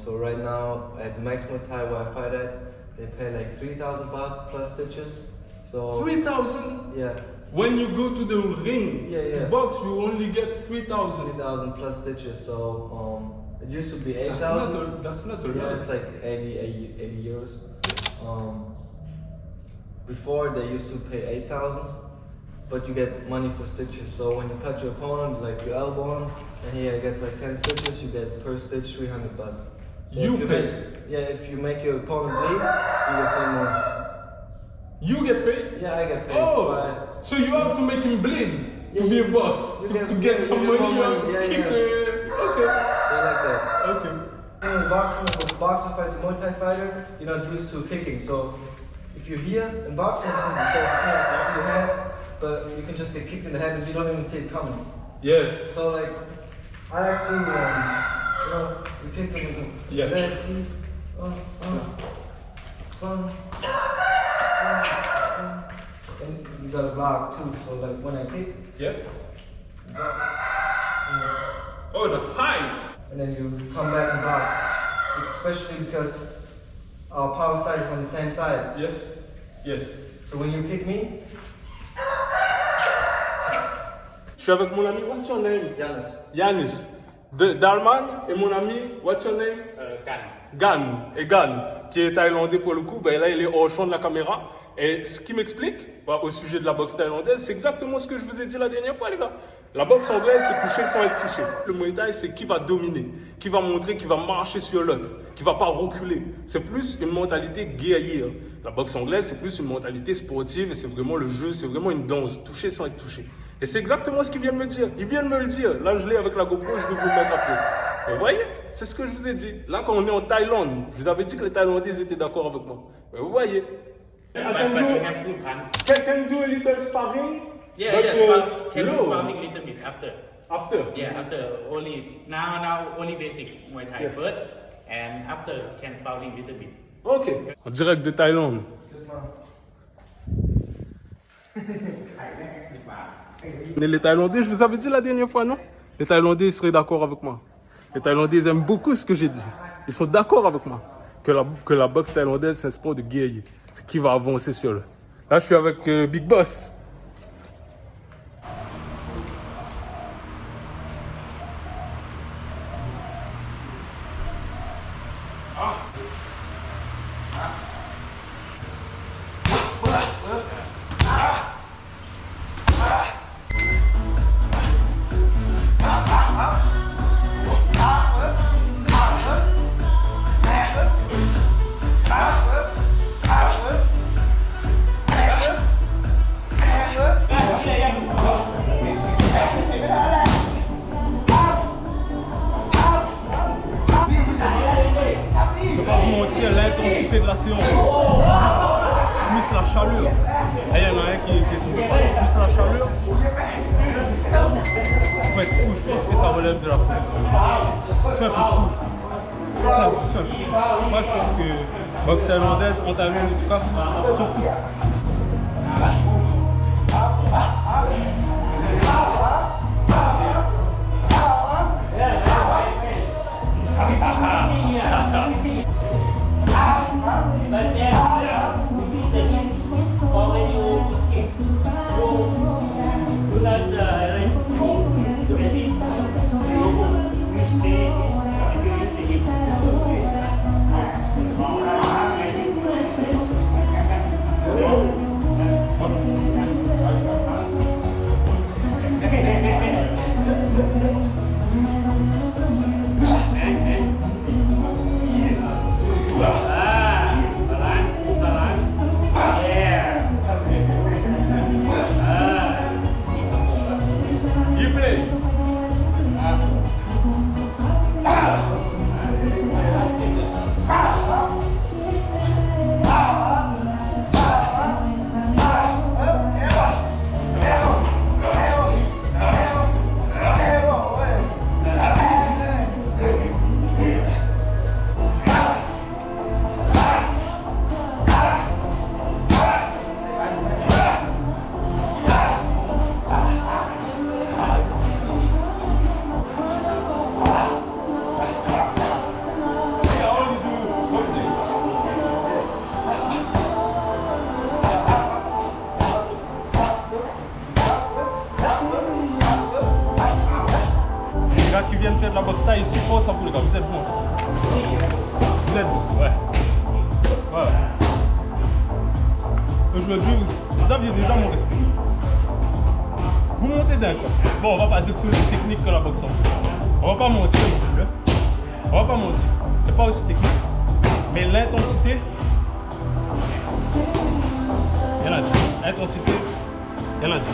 So right now at Max Muay Thai where I fight at, they pay like 3,000 baht plus stitches. So 3,000? yeah. When you go to the ring to box, you only get 3,000. 3,000 plus stitches. So it used to be 8,000. That's not a lot. Yeah, it's like 80 euros. Before they used to pay 8,000, but you get money for stitches. So when you cut your opponent, like your elbow on, and he gets like 10 stitches, you get per stitch 300 baht. So if you make your opponent bleed, you get paid more. You get paid? Yeah, I get paid. Oh, so you have to make him bleed to be a boss, to get some money. You have to kick. Okay. Yeah, like that. Okay. In boxing, with boxing fights, a Muay Thai fighter, you're not used to kicking. So if you're here in boxing, you can't see your hands, but you can just get kicked in the head and you don't even see it coming. Yes. So like, I like to, you kick them with the left knee, and you gotta block too. So like when I kick, Oh, that's high. And then you come back and block. Especially because our power side is on the same side. Yes. Yes. So when you kick me, Je suis avec mon ami, what's your name? Yanis. Yanis. D'Allemagne, et mon ami, what's your name? Gan. Et Gan, qui est thaïlandais pour le coup, ben là il est au champ de la caméra. Et ce qui m'explique, au sujet de la boxe thaïlandaise, c'est exactement ce que je vous ai dit la dernière fois, les gars. La boxe anglaise, c'est toucher sans être touché. Le Muay Thai, c'est qui va dominer, qui va montrer, qui va marcher sur l'autre, qui va pas reculer. C'est plus une mentalité guerrière. La boxe anglaise, c'est plus une mentalité sportive et c'est vraiment le jeu, c'est vraiment une danse, toucher sans être touché. Et c'est exactement ce qu'ils viennent me dire. Ils viennent me le dire. Là, je l'ai avec la GoPro, je vais vous le mettre après. Vous voyez, c'est ce que je vous ai dit. Là, quand on est en Thaïlande, je vous avais dit que les Thaïlandais ils étaient d'accord avec moi. Mais vous voyez. But we have two punch. Can you do a little sparring? Yeah, But, yes, can low. do sparring a little bit after. After? Yeah, after only now only basic Muay Thai Yes. first, and after can sparring little bit. Ok. En direct de Thaïlande. Mais les Thaïlandais, je vous avais dit la dernière fois, non? Les Thaïlandais ils seraient d'accord avec moi. Les Thaïlandais ils aiment beaucoup ce que j'ai dit. Ils sont d'accord avec moi. Que la boxe thaïlandaise, c'est un sport de guerrier. C'est qui va avancer sur l'autre. Là, je suis avec Big Boss. L'intensité de la séance, plus la chaleur. Et il y en a un qui est tombé par là. Plus la chaleur, faut être fou, je pense que ça relève de la folie. Sois un peu fou, je pense. Sois un peu fou. Moi je pense que boxe thaïlandaise, en Thaïlande en tout cas, ils sont fous. Qui viennent faire de la boxe taille ici, force à vous les gars, vous êtes bons. Vous êtes bons, ouais. Ouais. Aujourd'hui, vous aviez déjà mon respect. Vous montez d'un coup. Bon, on va pas dire que c'est aussi technique que la boxe. On va pas mentir non plus. Hein. On va pas mentir. C'est pas aussi technique. Mais l'intensité, il y en a dit. L'intensité, il y en a dit.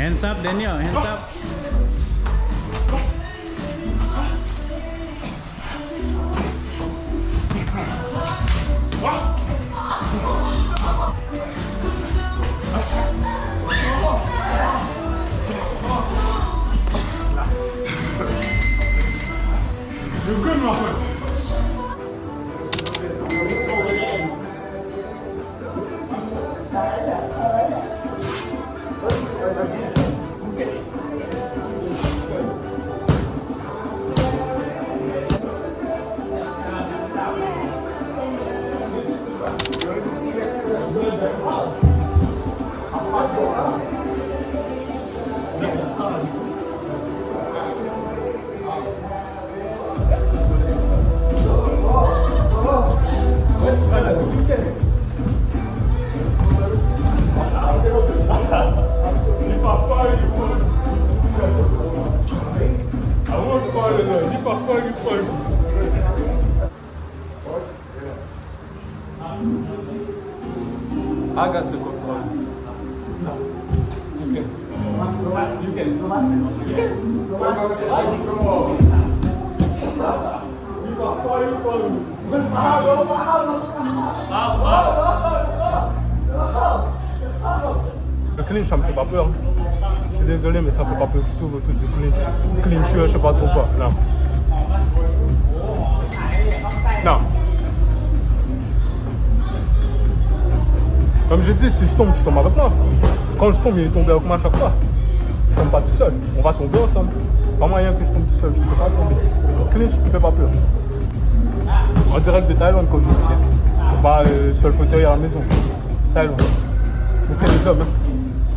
Hands up, Daniel. Hands up. You're good, my friend. I got the control. You can. Le clinch, ça me fait pas peur. Je suis désolé, mais ça fait pas peur du tout, vos trucs de clinch. Clinch, je sais pas trop quoi. Non. Non. Comme je dis, si je tombe, tu tombes avec moi. Quand je tombe, il est tombé avec moi à chaque fois. Je tombe pas tout seul. On va tomber ensemble. Pas moyen que je tombe tout seul, je peux pas tomber. Clinch, tu fais pas peur. En direct de Thaïlande, quand je dis. C'est pas sur le fauteuil à la maison. Thaïlande. Mais c'est les hommes. Hein.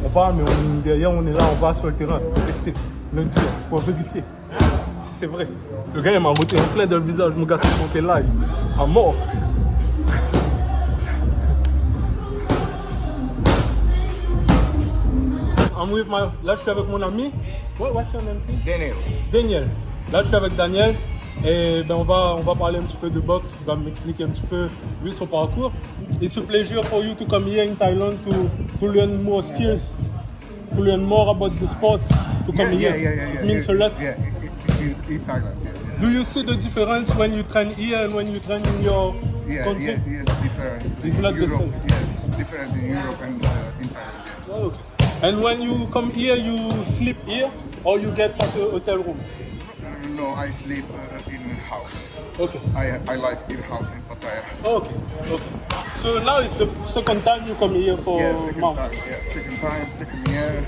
On parle, mais derrière, on est là, on va sur le terrain. Tester, le dire, pour vérifier. C'est vrai. Le gars, il m'a monté un clair dans le visage. Mon gars s'est monté là, à mort. Là, je suis avec mon ami. What's your name, please? Daniel. Daniel. Là, je suis avec Daniel. Et ben, on va parler un petit peu de boxe. Il va m'expliquer un petit peu, lui, son parcours. It's a pleasure for you to come here in Thailand to learn more skills, to learn more about the sports, to come here. It means a lot. Yeah, in Thailand. Yeah. Do you see the difference when you train here and when you train in your country? Yes, different. It's not the Europe, same. yeah, it's different in Europe and in Thailand. Yeah. Oh, okay. And when you come here, you sleep here or you get at a hotel room? No, I sleep in house. Okay. I live in house in Pattaya. Okay. So now it's the second time you come here for Mount. Second time, second year,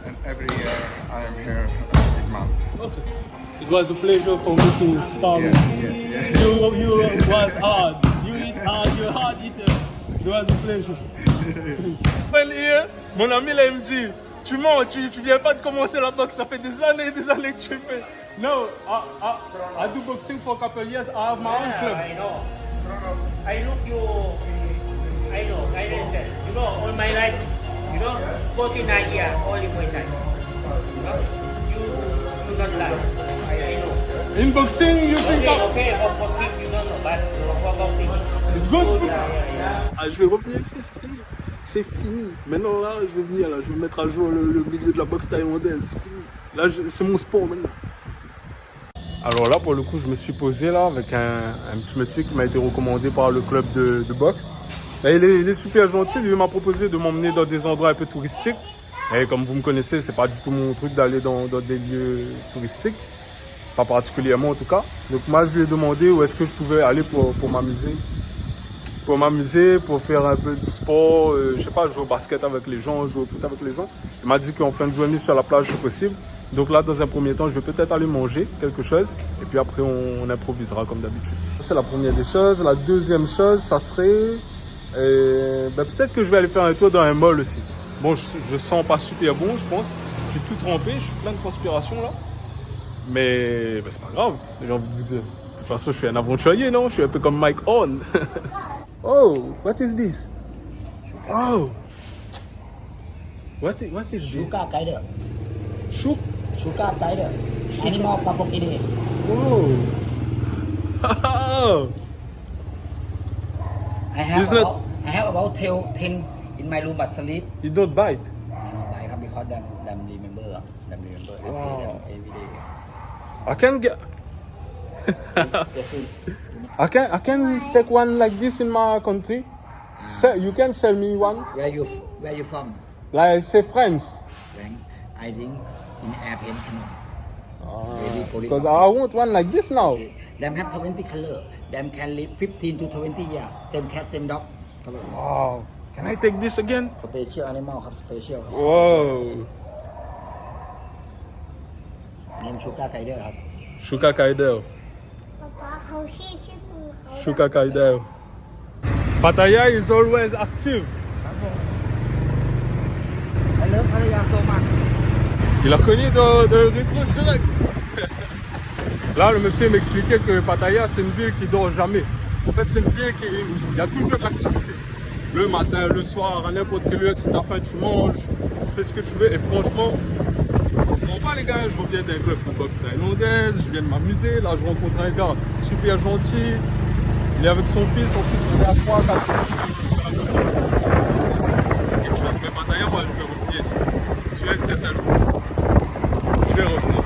and every year I am here every month. Okay. It was a pleasure for me to start with you. You was hard. You eat hard. You're a hard eater. It was a pleasure. Here, mon ami là, il me dit, tu mens, tu viens pas de commencer la boxe, ça fait des années que tu fais. No, I do boxing for a couple of years. I have my own club. I know. I look you. I know. I understand. You know, all my life, 49 years, only Muay Thai. You not lie. I know. In boxing, you think Okay, for boxing, you don't know, but for boxing. It's good. Ah, je vais revenir ici, c'est fini. C'est fini. Maintenant là, je vais venir là, je vais mettre à jour le milieu de la boxe thaïlandaise. C'est fini. Là, c'est mon sport maintenant. Alors là, pour le coup, je me suis posé là avec un petit monsieur qui m'a été recommandé par le club de boxe. Et il est super gentil. Il m'a proposé de m'emmener dans des endroits un peu touristiques. Et comme vous me connaissez, c'est pas du tout mon truc d'aller dans des lieux touristiques. Pas particulièrement en tout cas. Donc moi, je lui ai demandé où est-ce que je pouvais aller pour m'amuser. Pour m'amuser, pour faire un peu de sport, je sais pas, jouer au basket avec les gens, jouer au foot avec les gens. Il m'a dit qu'en fin de journée sur la plage c'est possible. Donc là, dans un premier temps, je vais peut-être aller manger quelque chose et puis après on improvisera comme d'habitude. C'est la première des choses. La deuxième chose, ça serait peut-être que je vais aller faire un tour dans un mall aussi. Bon, je sens pas super bon, je pense. Je suis tout trempé, je suis plein de transpiration là. Mais c'est pas grave, j'ai envie de vous dire. De toute façon, je suis un aventurier, non? Je suis un peu comme Mike Horn. Oh, what is this? Oh, what is this? Shuka Tiger. Shuka Tiger. Animal Papokini. Oh. I have about 10 in my room but sleep. You don't bite? I don't bite because them remember them remember I Wow. play them every day. I can get. I can take one like this in my country. You can sell me one. Where you from? Like say France. Frank, I think in airplane Because I want one like this now. Them have 20 color. Them can live 15 to 20 years. Same cat, same dog. Wow. Can I take this again? Special animal ครับ special ครับ Wow. Name Sugar Kaider ครับ Shuka Kaidel. ป๊าป๊าเขาชื่อมือเขา Shuka Kaidel. Pattaya is always active. I love Pattaya so much. Il a connu de rétro direct. Là, le monsieur m'expliquait que Pattaya, c'est une ville qui dort jamais. En fait, c'est une ville qui il y a toujours de l'activité. Le matin, le soir, à n'importe quelle heure, si t'as faim, tu manges, tu fais ce que tu veux. Et franchement, bon, pas les gars, je reviens d'un club de boxe thaïlandaise, je viens de m'amuser. Là, je rencontre un gars super gentil. Il est avec son fils, en plus, il est à 3, 4 c'est quelque chose. Mais Pattaya, moi, je vais revenir ici. Je vais certain jour. Je vais revenir.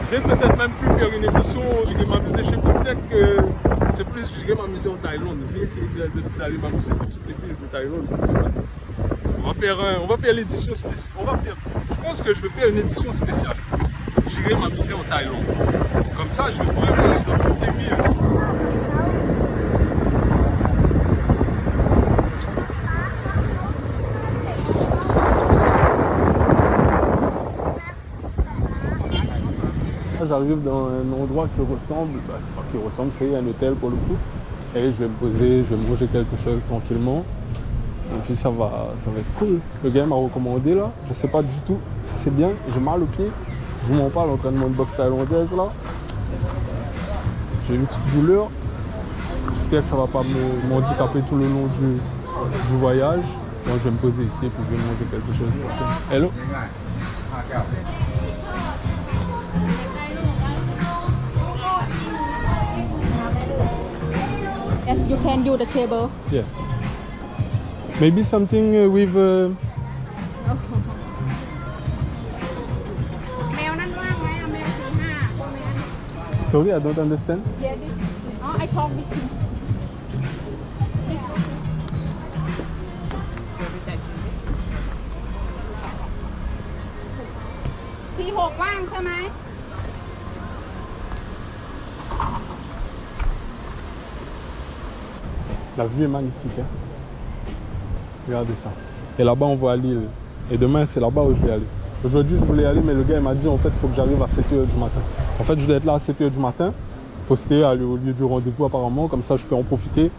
Je vais peut-être même plus faire une émission, je vais m'amuser chez vous. Peut-être que c'est plus, je vais m'amuser en Thaïlande. Je vais essayer d'aller m'amuser dans toutes les villes de Thaïlande. On va faire l'édition spéciale. Je pense que je vais faire une édition spéciale. J'irai m'amuser en Thaïlande. Comme ça, je vais pouvoir aller dans toutes les villes. J'arrive dans un endroit qui ressemble, c'est pas qui ressemble, c'est un hôtel pour le coup. Et je vais me poser, je vais manger quelque chose tranquillement. Et puis ça va être cool. Le gars m'a recommandé là, je sais pas du tout si c'est bien, j'ai mal au pied. Je vous m'en parle, l'entraînement de boxe thaïlandaise là. J'ai une petite douleur. J'espère que ça va pas m'handicaper tout le long du voyage. Moi je vais me poser ici et puis je vais manger quelque chose tranquille. Hello. Yes, you can use the table. Yes. Maybe something with. แมวนั่นว่างไหมแมว4-5ตัวแมว Sorry, I don't understand. Yeah, this. Oh, I talk with him. P6 ว่างใช่ไหม La vue est magnifique. Hein? Regardez ça. Et là-bas, on voit l'île. Et demain, c'est là-bas où je vais aller. Aujourd'hui, je voulais y aller, mais le gars il m'a dit en fait, il faut que j'arrive à 7h du matin. En fait, je dois être là à 7h du matin, poster aller au lieu du rendez-vous apparemment, comme ça je peux en profiter.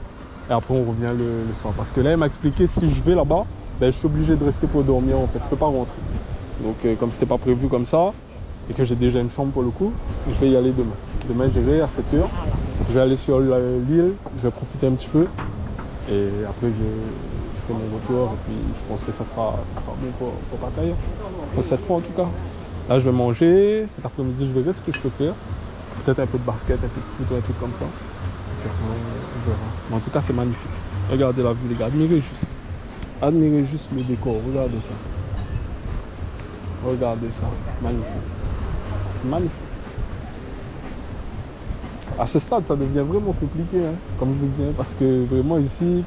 Et après, on revient le soir. Parce que là, il m'a expliqué si je vais là-bas, ben, je suis obligé de rester pour dormir en fait. Je peux pas rentrer. Donc, comme c'était pas prévu comme ça, et que j'ai déjà une chambre pour le coup, je vais y aller demain. Demain, j'irai à 7h. Je vais aller sur l'île, je vais profiter un petit peu. Et après, je fais mon retour. Et puis, je pense que ça sera bon pour Pattaya. Pour cette fois, en tout cas. Là, je vais manger. Cet après-midi, je verrai ce que je peux faire. Peut-être un peu de basket, un peu de foot ou un truc comme ça. Et après, on verra. Mais en tout cas, c'est magnifique. Regardez la vue, les gars. Admirez juste. Admirez juste le décor. Regardez ça. Regardez ça. Magnifique. C'est magnifique. À ce stade, ça devient vraiment compliqué, hein, comme je vous dis, hein, parce que vraiment ici,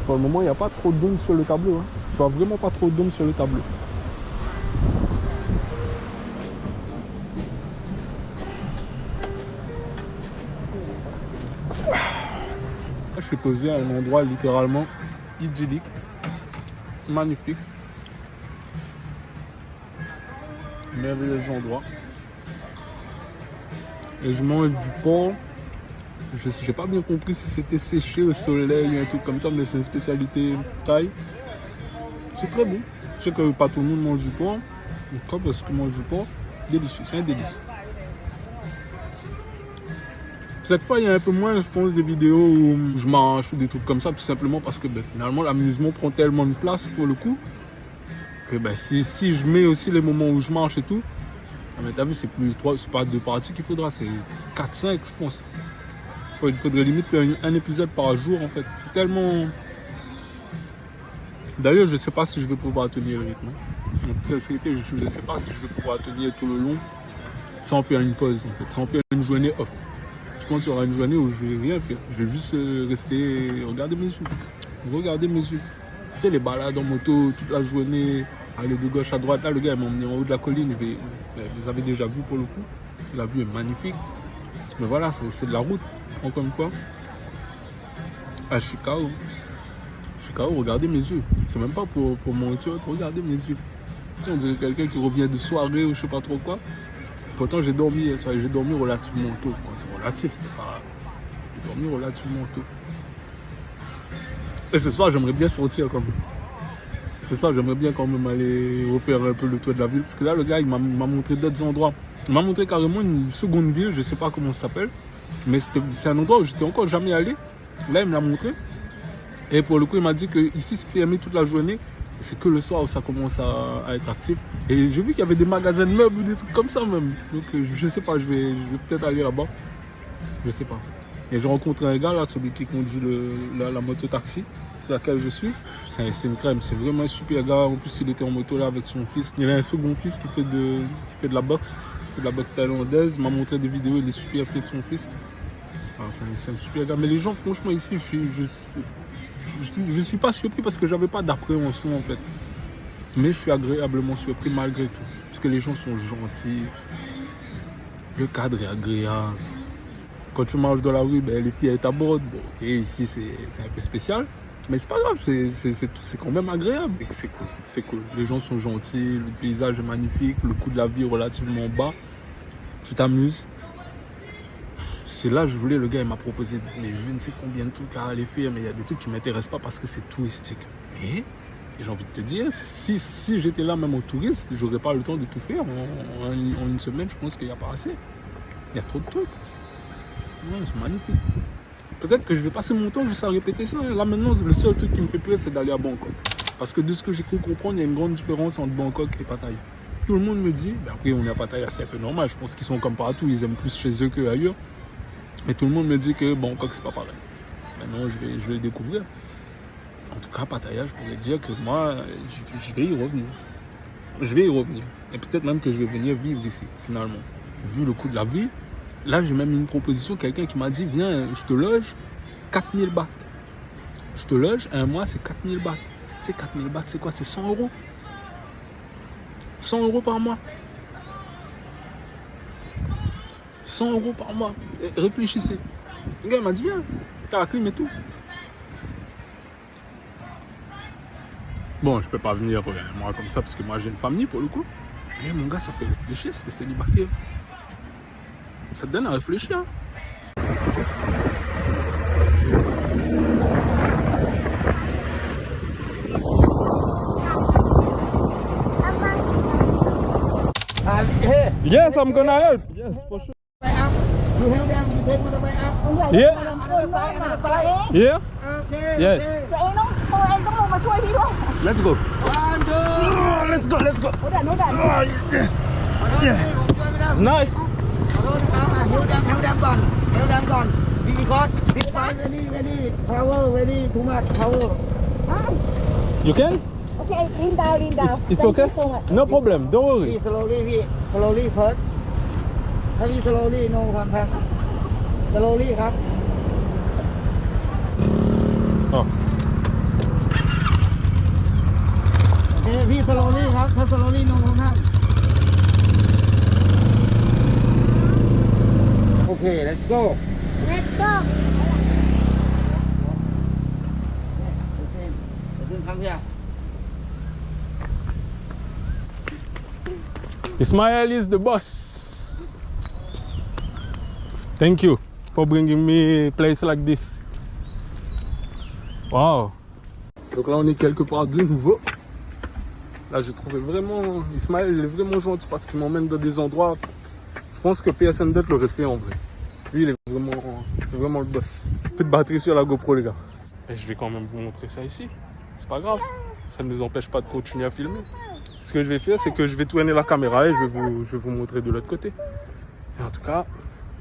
pour le moment, il n'y a pas trop de dôme sur le tableau. Hein. Je vois vraiment pas trop de dôme sur le tableau. Je suis posé à un endroit littéralement idyllique, magnifique, merveilleux endroit. Et je mange du porc. Je n'ai pas bien compris si c'était séché au soleil ou un truc comme ça, mais c'est une spécialité thaï. C'est très bon. Je sais que pas tout le monde mange du porc. Mais quand parce que mange du porc, délicieux, c'est un délice. Cette fois, il y a un peu moins, je pense, des vidéos où je mange ou des trucs comme ça, tout simplement parce que finalement, l'amusement prend tellement de place pour le coup que si je mets aussi les moments où je mange et tout, mais t'as vu, c'est pas 2 parties qu'il faudra, c'est 4-5 je pense. Il faudrait limite faire un épisode par jour en fait. C'est tellement... D'ailleurs, je sais pas si je vais pouvoir tenir le rythme. En toute sincérité, je ne sais pas si je vais pouvoir tenir tout le long sans faire une pause, en fait, sans faire une journée off. Je pense qu'il y aura une journée où je ne vais rien faire. Je vais juste rester, regarder mes yeux. Regardez mes yeux. Tu sais, les balades en moto toute la journée, aller de gauche à droite. Là, le gars m'a emmené en haut de la colline. Vous avez déjà vu pour le coup. La vue est magnifique. Mais voilà, c'est de la route, encore une fois. À Chicago. Chicago, regardez mes yeux. C'est même pas pour mentir, regardez mes yeux. Tu sais, on dirait quelqu'un qui revient de soirée ou je sais pas trop quoi. Pourtant, j'ai dormi relativement tôt. Bon, c'est relatif, c'est pas... J'ai dormi relativement tôt. Et ce soir, j'aimerais bien sortir quand même. Ce soir, j'aimerais bien quand même aller refaire un peu le tour de la ville. Parce que là, le gars, il m'a montré d'autres endroits. Il m'a montré carrément une seconde ville, je sais pas comment ça s'appelle. Mais c'est un endroit où j'étais encore jamais allé. Là, il me l'a montré. Et pour le coup, il m'a dit que ici, c'est fermé toute la journée. C'est que le soir où ça commence à être actif. Et j'ai vu qu'il y avait des magasins de meubles ou des trucs comme ça même. Donc je sais pas, je vais peut-être aller là-bas. Je sais pas. Et j'ai rencontré un gars là, celui qui conduit la moto-taxi sur laquelle je suis. C'est une crème, c'est vraiment un super gars. En plus, il était en moto là avec son fils. Il a un second fils qui fait de la boxe. Qui fait de la boxe thaïlandaise. Il m'a montré des vidéos, il est super fier de son fils. C'est un super gars. Mais les gens, franchement, ici, je suis pas surpris parce que j'avais pas d'appréhension en fait. Mais je suis agréablement surpris malgré tout. Parce que les gens sont gentils. Le cadre est agréable. Quand tu marches dans la rue, ben, les filles elles t'abordent. Bon, ok, ici c'est un peu spécial. Mais c'est pas grave, c'est quand même agréable. C'est cool, c'est cool. Les gens sont gentils, le paysage est magnifique, le coût de la vie est relativement bas. Tu t'amuses. C'est là que je voulais, le gars il m'a proposé je ne sais combien de trucs à aller faire, mais il y a des trucs qui ne m'intéressent pas parce que c'est touristique. Mais j'ai envie de te dire, si j'étais là même en touriste, je n'aurais pas le temps de tout faire. En une semaine, je pense qu'il n'y a pas assez. Il y a trop de trucs. Ouais, c'est magnifique. Peut-être que je vais passer mon temps juste à répéter ça. Là maintenant, le seul truc qui me fait peur, c'est d'aller à Bangkok. Parce que de ce que j'ai cru comprendre, il y a une grande différence entre Bangkok et Pattaya. Tout le monde me dit, ben après on est à Pattaya, c'est un peu normal. Je pense qu'ils sont comme partout, ils aiment plus chez eux qu'ailleurs. Mais tout le monde me dit que Bangkok, c'est pas pareil. Maintenant, je vais le découvrir. En tout cas, Pattaya, je pourrais dire que moi, je vais y revenir. Je vais y revenir. Et peut-être même que je vais venir vivre ici, finalement. Vu le coût de la vie, là, j'ai même une proposition. Quelqu'un qui m'a dit, viens, je te loge 4000 bahts. Je te loge, un mois, c'est 4000 bahts. Tu sais, 4000 bahts, c'est quoi? C'est 100 €. 100 € par mois. 100 € par mois. Et réfléchissez. Le gars m'a dit, viens, t'as la clim et tout. Bon, je peux pas venir moi comme ça parce que moi j'ai une famille pour le coup. Mais mon gars, ça fait réfléchir, c'était célibataire. Ça te donne à réfléchir. Yes, I'm gonna help. Yes, for sure. You help them, you take motorbike up. Yeah. Yeah. Okay. Yes. Let's go. One, two. Let's go. Let's go. Oh, yes. Yeah. It's nice. Help them gone. Help them gone. Because big fight very power, very too much power. You can? Okay, lean down. It's okay? So much. No problem. Don't worry. Slowly first. Heavy slowly, no ความพัง slowly ครับ Oh. โอเคพี่ slowly ครับถ้า slowly no ความพัง โอเค let's go Let's go. Come here. Ismail is the boss. Thank you for bringing me a place like this. Wow. Donc là on est quelque part de nouveau. Là j'ai trouvé vraiment... Ismail il est vraiment gentil parce qu'il m'emmène dans des endroits... Je pense que personne d'autre l'aurait fait en vrai. Lui il est vraiment le boss. Peu de batterie sur la GoPro les gars. Et je vais quand même vous montrer ça ici. C'est pas grave. Ça ne nous empêche pas de continuer à filmer. Ce que je vais faire c'est que je vais tourner la caméra et je vais vous montrer de l'autre côté. Et en tout cas...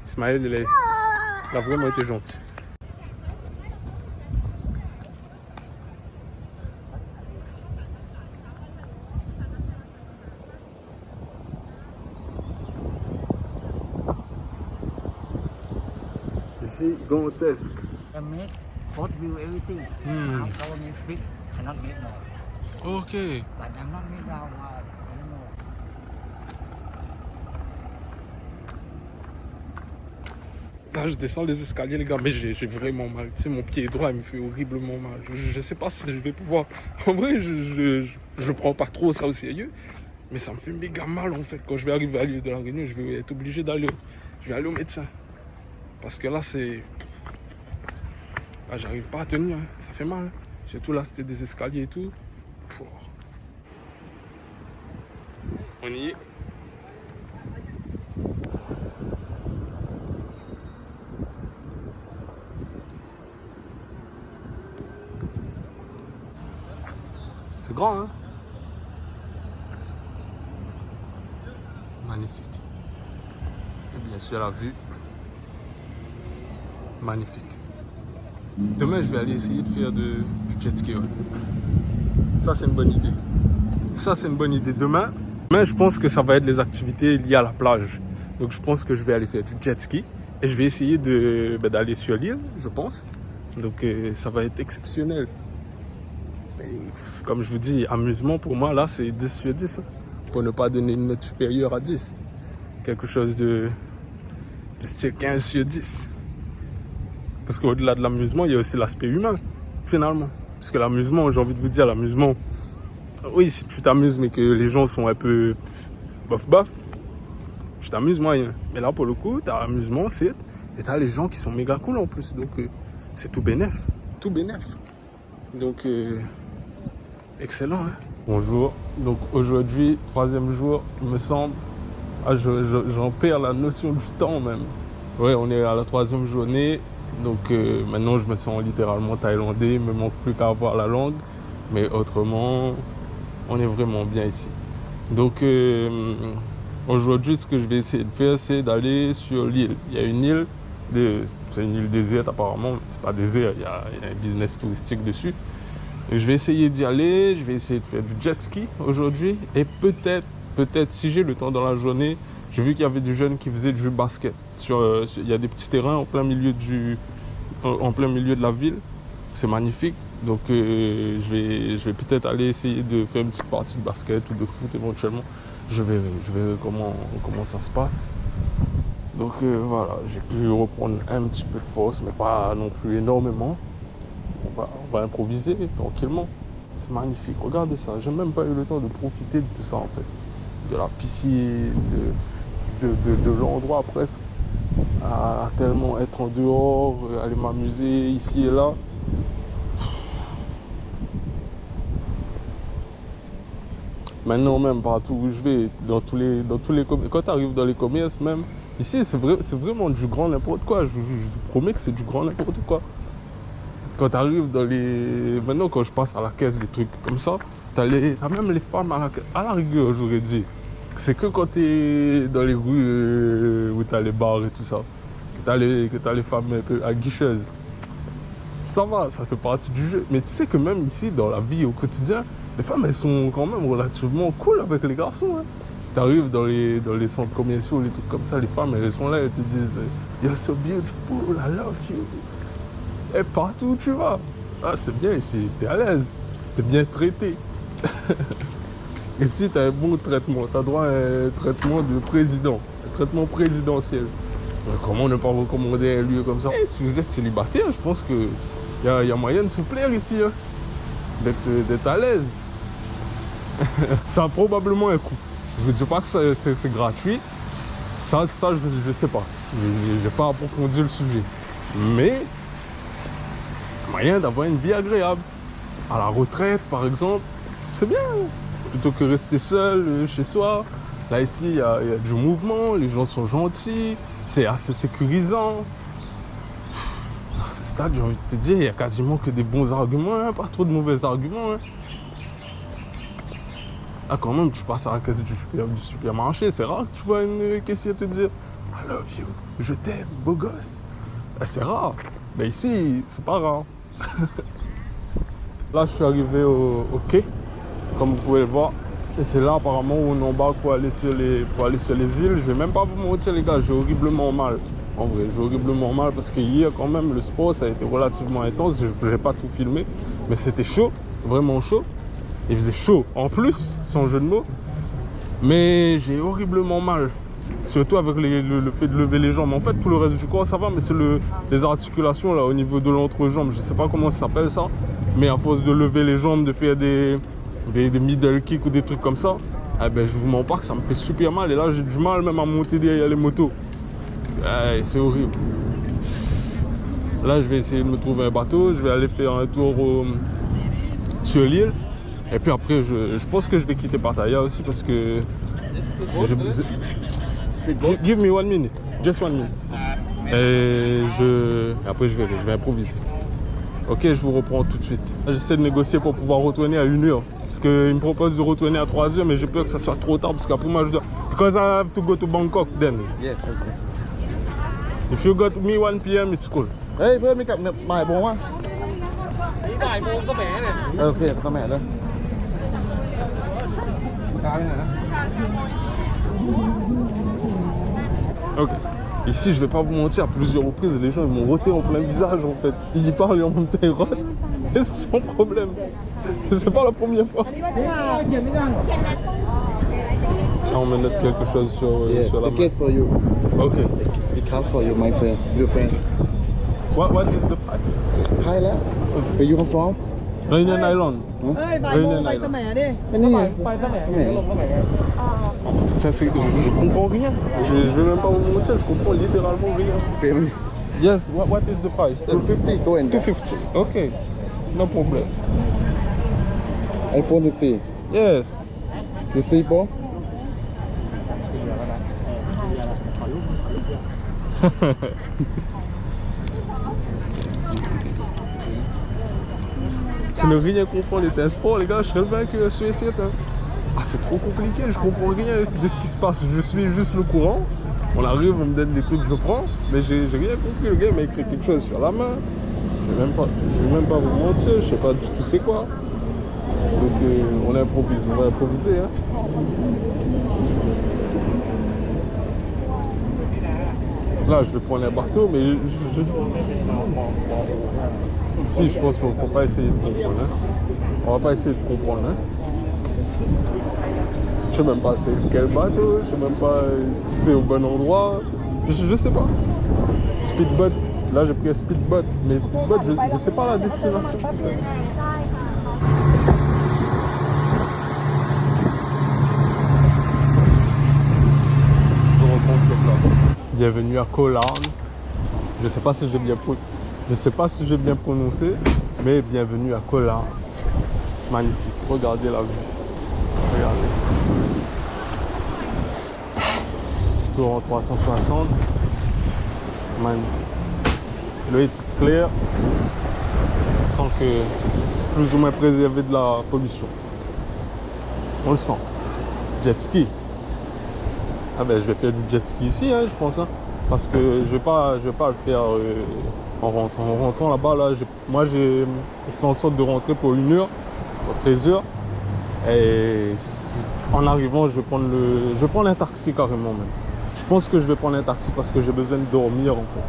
Ismail, il a vraiment été gentil. gigantesque. Make hot view everything. Now government speak cannot make more. Ok. But I'm not make now. I don't know. Là, je descends les escaliers, les gars, mais j'ai vraiment mal. Tu sais, mon pied droit, il me fait horriblement mal. Je sais pas si je vais pouvoir... En vrai, je prends pas trop ça au sérieux, mais ça me fait méga mal, en fait. Quand je vais arriver à l'île de la Réunion, je vais être obligé d'aller... Je vais aller au médecin. Parce que là, c'est... Là, j'arrive pas à tenir, hein. Ça fait mal. Surtout là, c'était des escaliers et tout. Pouah. On y est. C'est grand, hein? Magnifique. Et bien sûr, la vue. Magnifique. Demain, je vais aller essayer de faire du jet ski. Ouais. Ça, c'est une bonne idée. Ça, c'est une bonne idée. Demain, je pense que ça va être les activités liées à la plage. Donc, je pense que je vais aller faire du jet ski. Et je vais essayer d'aller sur l'île, je pense. Donc, ça va être exceptionnel. Et, comme je vous dis, amusement pour moi, là, c'est 10 sur 10. Hein, pour ne pas donner une note supérieure à 10. Quelque chose de style 15 sur 10. Parce qu'au-delà de l'amusement, il y a aussi l'aspect humain, finalement. Parce que l'amusement, j'ai envie de vous dire, l'amusement, oui, si tu t'amuses, mais que les gens sont un peu bof, tu t'amuses moyen. Mais là, pour le coup, t'as l'amusement, c'est... Et t'as les gens qui sont méga cool en plus. Donc, c'est tout bénef. Tout bénef. Donc, excellent, hein. Bonjour. Donc, aujourd'hui, 3e jour, il me semble. Ah, j'en perds la notion du temps, même. Ouais, on est à la 3e journée. Donc maintenant je me sens littéralement thaïlandais, il me manque plus qu'à avoir la langue, mais autrement on est vraiment bien ici. Donc aujourd'hui ce que je vais essayer de faire, c'est d'aller sur l'île. Il y a une île, c'est une île déserte apparemment, c'est pas désert, il y a un business touristique dessus. Et je vais essayer d'y aller, je vais essayer de faire du jet ski aujourd'hui et peut-être si j'ai le temps dans la journée. J'ai vu qu'il y avait des jeunes qui faisaient du basket. Il y a des petits terrains en plein milieu de la ville. C'est magnifique. Donc je vais peut-être aller essayer de faire une petite partie de basket ou de foot éventuellement. Je verrai comment ça se passe. Donc voilà, j'ai pu reprendre un petit peu de force, mais pas non plus énormément. On va improviser tranquillement. C'est magnifique. Regardez ça. J'ai même pas eu le temps de profiter de tout ça en fait. De la piscine, de l'endroit presque, à tellement être en dehors, aller m'amuser ici et là. Maintenant même, partout où je vais, dans tous les commerces, quand tu arrives dans les commerces même, ici c'est vraiment du grand n'importe quoi, je vous promets que c'est du grand n'importe quoi. Quand tu arrives dans les... Maintenant quand je passe à la caisse, des trucs comme ça, t'as même les femmes à la rigueur, j'aurais dit. C'est que quand tu es dans les rues où tu as les bars et tout ça, que tu as les femmes un peu aguicheuses. Ça va, ça fait partie du jeu. Mais tu sais que même ici, dans la vie au quotidien, les femmes, elles sont quand même relativement cool avec les garçons. Hein. Tu arrives dans les centres commerciaux, les trucs comme ça, les femmes, elles sont là, elles te disent « You're so beautiful, I love you ». Et partout où tu vas, ah, c'est bien ici, tu es à l'aise, tu es bien traité. Et si tu as un bon traitement, tu as droit à un traitement de président, un traitement présidentiel. Comment ne pas recommander un lieu comme ça? Et si vous êtes célibataire, je pense qu'il y a moyen de se plaire ici, hein, d'être à l'aise. Ça a probablement un coût. Je ne dis pas que c'est gratuit. Ça je ne sais pas. Je n'ai pas approfondi le sujet. Mais moyen d'avoir une vie agréable. À la retraite, par exemple, c'est bien. Plutôt que rester seul chez soi. Là, ici, il y a du mouvement, les gens sont gentils, c'est assez sécurisant. À ce stade, j'ai envie de te dire, il n'y a quasiment que des bons arguments, hein, pas trop de mauvais arguments. Hein. Ah, quand même, tu passes à la caisse du supermarché, c'est rare que tu vois une caissière te dire « I love you, je t'aime, beau gosse ». C'est rare, mais ici, c'est pas rare. Là, je suis arrivé au quai, comme vous pouvez le voir. Et c'est là apparemment où on embarque pour aller sur les îles. Je vais même pas vous mentir les gars, j'ai horriblement mal. En vrai, j'ai horriblement mal parce que hier, quand même, le sport, ça a été relativement intense. Je n'ai pas tout filmé, mais c'était chaud, vraiment chaud. Il faisait chaud en plus, sans jeu de mots. Mais j'ai horriblement mal. Surtout avec le fait de lever les jambes. En fait, tout le reste du corps, ça va, mais c'est les articulations là, au niveau de l'entrejambe. Je ne sais pas comment ça s'appelle ça. Mais à force de lever les jambes, de faire des middle kicks ou des trucs comme ça, eh ben, je vous mens pas que ça me fait super mal. Et là, j'ai du mal même à monter derrière les motos. C'est horrible. Là, je vais essayer de me trouver un bateau. Je vais aller faire un tour sur l'île. Et puis après, je pense que je vais quitter Pattaya aussi parce que... Give me 1 minute. Just 1 minute. Et après, je vais improviser. Ok, je vous reprends tout de suite. J'essaie de négocier pour pouvoir retourner à 1h. Parce qu'il me propose de retourner à 3h, mais j'ai peur que ça soit trop tard. Parce qu'après, moi, je dois... Because I have to go to Bangkok then. Yeah, okay. If you got me 1 p.m, it's cool. เฮ้ยเพื่อนไม่กลับบ่ายโมงวะบ่ายโมงก็แหมเนี่ยโอเคก็แหมเลยกลางเนี่ยนะ Ok. Ici, je vais pas vous mentir, à plusieurs reprises, les gens ils m'ont roté en plein visage en fait. Ils parlent et en même temps ils rotent. Et c'est son problème. C'est pas la première fois. On va mettre quelque chose sur la main. Ticket for you. Ok. It comes for you, my friend. Your friend. What is the price? Thailand. Where you come from? Réunion Island. เฮ้ยบ่ายโมงไปสมัยดิ นี่ไง ไปสมัย Je comprends rien. Je vais même pas vous mentir, je comprends littéralement rien. Yes, what is the price? 250 go and 250. Okay. No problem. iPhone 14. Yes. 14 Pro. Si ne rien comprend les tests sport, les gars, je serais le vainqueur sur ici. Ah, c'est trop compliqué, je comprends rien de ce qui se passe. Je suis juste le courant. On arrive, on me donne des trucs, je prends. Mais j'ai rien compris. Le gars m'a écrit quelque chose sur la main. Je vais même pas vous mentir, je sais pas du tout c'est quoi. Donc on improvise, on va improviser. Hein. Là, je vais prendre un bateau, mais si, je pense qu'il ne faut pas essayer de comprendre. Hein. On va pas essayer de comprendre. Hein. Je sais même pas c'est quel bateau, je sais même pas si c'est au bon endroit. Je sais pas. Speedboat, là j'ai pris un speedboat, mais speedboat, je sais pas la destination. Je reprends cette place. Bienvenue à Koh Larn. Je sais pas si j'ai bien prononcé, mais bienvenue à Koh Larn. Magnifique, regardez la vue. Regardez. Petit tour en 360. Magnifique. L'eau est claire. On sent que c'est plus ou moins préservé de la pollution. On le sent. Jet ski. Ah ben je vais faire du jet ski ici, hein, je pense. Hein, parce que je vais pas le faire en rentrant. En rentrant là-bas, là, moi j'ai fait en sorte de rentrer pour 1h, pour 13h. Et en arrivant, je vais prendre un taxi carrément même. Je pense que je vais prendre un taxi parce que j'ai besoin de dormir en fait.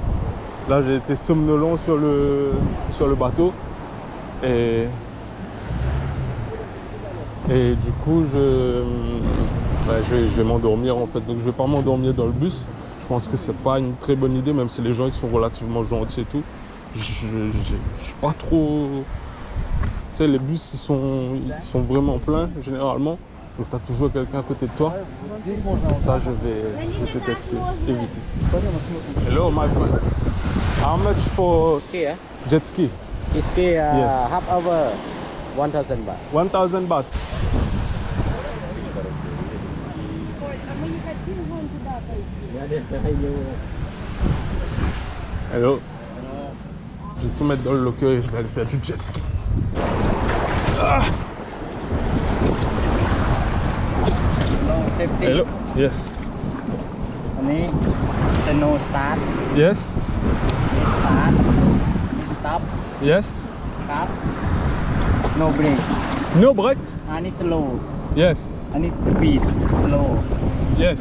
Là j'ai été somnolent sur le bateau. Et du coup je vais m'endormir en fait. Donc je vais pas m'endormir dans le bus. Je pense que c'est pas une très bonne idée, même si les gens ils sont relativement gentils et tout. Je suis pas trop... Tu sais, les bus ils sont vraiment pleins généralement. Donc tu as toujours quelqu'un à côté de toi. Ça je vais peut-être éviter. Hello my friend. How much for jet ski? Jet ski Yes. half hour 1,000 baht. 1,000 baht. Hello. Je vais tout mettre dans le locker et je vais aller faire du jet ski. Ah. Hello. Yes. อันนี้จะ no start Yes. start stop Yes. gas no brake No brake. อันนี้ slow Yes. อันนี้ speed slow Yes.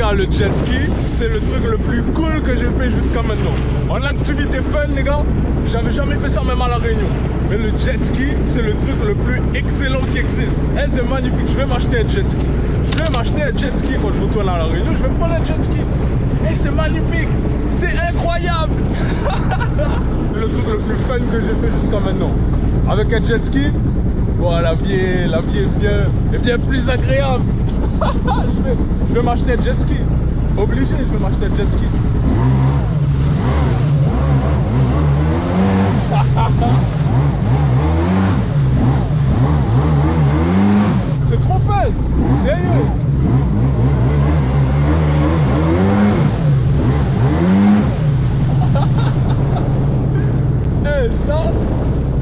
ça, le jet ski, c'est le truc le plus cool que j'ai fait jusqu'à maintenant. En activité fun, les gars, j'avais jamais fait ça même à La Réunion. Mais le jet ski, c'est le truc le plus excellent qui existe. Et c'est magnifique, je vais m'acheter un jet ski. Je vais m'acheter un jet ski quand je retourne à La Réunion, je vais prendre un jet ski. Et c'est magnifique, c'est incroyable. Le truc le plus fun que j'ai fait jusqu'à maintenant. Avec un jet ski, bon, la vie est bien plus agréable. je vais m'acheter un jet ski. Obligé, je vais m'acheter un jet ski. C'est trop fun, sérieux. Hey,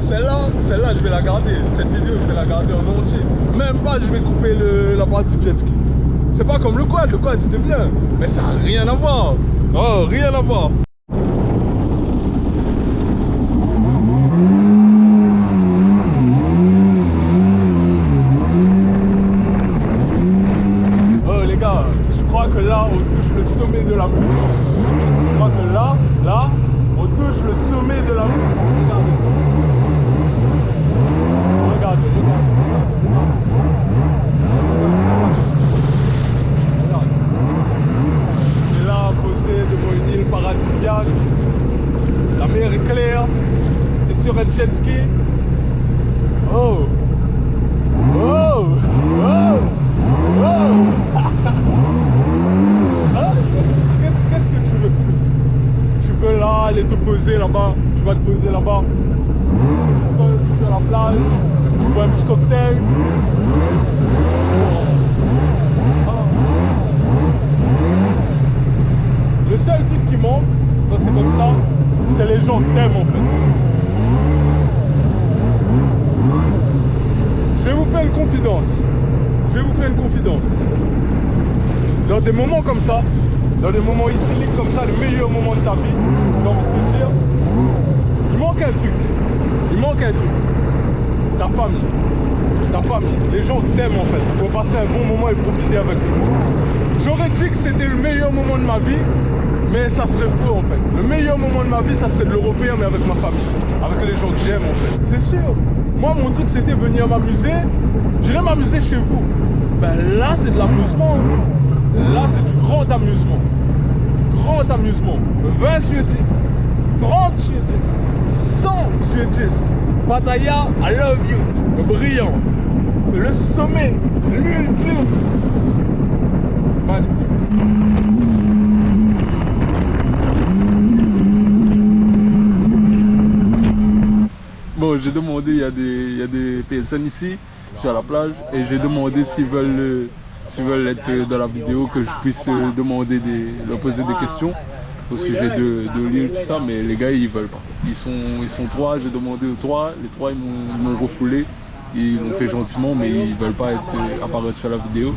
celle-là, je vais la garder. Cette vidéo, je vais la garder en entier. Même pas, je vais couper la partie du jet ski. C'est pas comme le quad c'était bien. Mais ça n'a rien à voir. Oh, rien à voir. Oh les gars, je crois que là, on touche le sommet de la musique. Je crois que là, on touche le sommet de la musique. Regardez ça. Regardez. On est là, posé devant une île paradisiaque. La mer est claire. Et sur un jet ski. Oh! Oh! Oh! Oh! Qu'est-ce que tu veux plus? Tu peux là aller te poser là-bas. Tu vas te poser là-bas. Sur la plage. Tu bois un petit cocktail. Le seul truc qui manque, quand c'est comme ça, c'est les gens qui t'aiment en fait. Je vais vous faire une confidence. Dans des moments comme ça, dans des moments idylliques comme ça, le meilleur moment de ta vie, j'ai envie de te dire, il manque un truc. Ta famille. Les gens t'aiment en fait. Il faut passer un bon moment et profiter avec eux. J'aurais dit que c'était le meilleur moment de ma vie, mais ça serait faux en fait. Le meilleur moment de ma vie, ça serait de le refaire, mais avec ma famille. Avec les gens que j'aime en fait. C'est sûr. Moi, mon truc, c'était venir m'amuser. J'irais m'amuser chez vous. Ben là, c'est de l'amusement. Là, c'est du grand amusement. 20 sur 10. 30 sur 10. 100 sur 10. Pattaya, I love you. Le brillant. Le sommet. L'ultime. Magnifique. Bon, j'ai demandé, il y a des personnes ici, sur la plage, et j'ai demandé s'ils veulent être dans la vidéo, que je puisse leur poser des questions au sujet de l'île, tout ça, mais les gars, ils veulent pas. Ils sont 3, j'ai demandé aux 3, les 3 ils m'ont refoulé, ils l'ont fait gentiment, mais ils veulent pas apparaître sur la vidéo.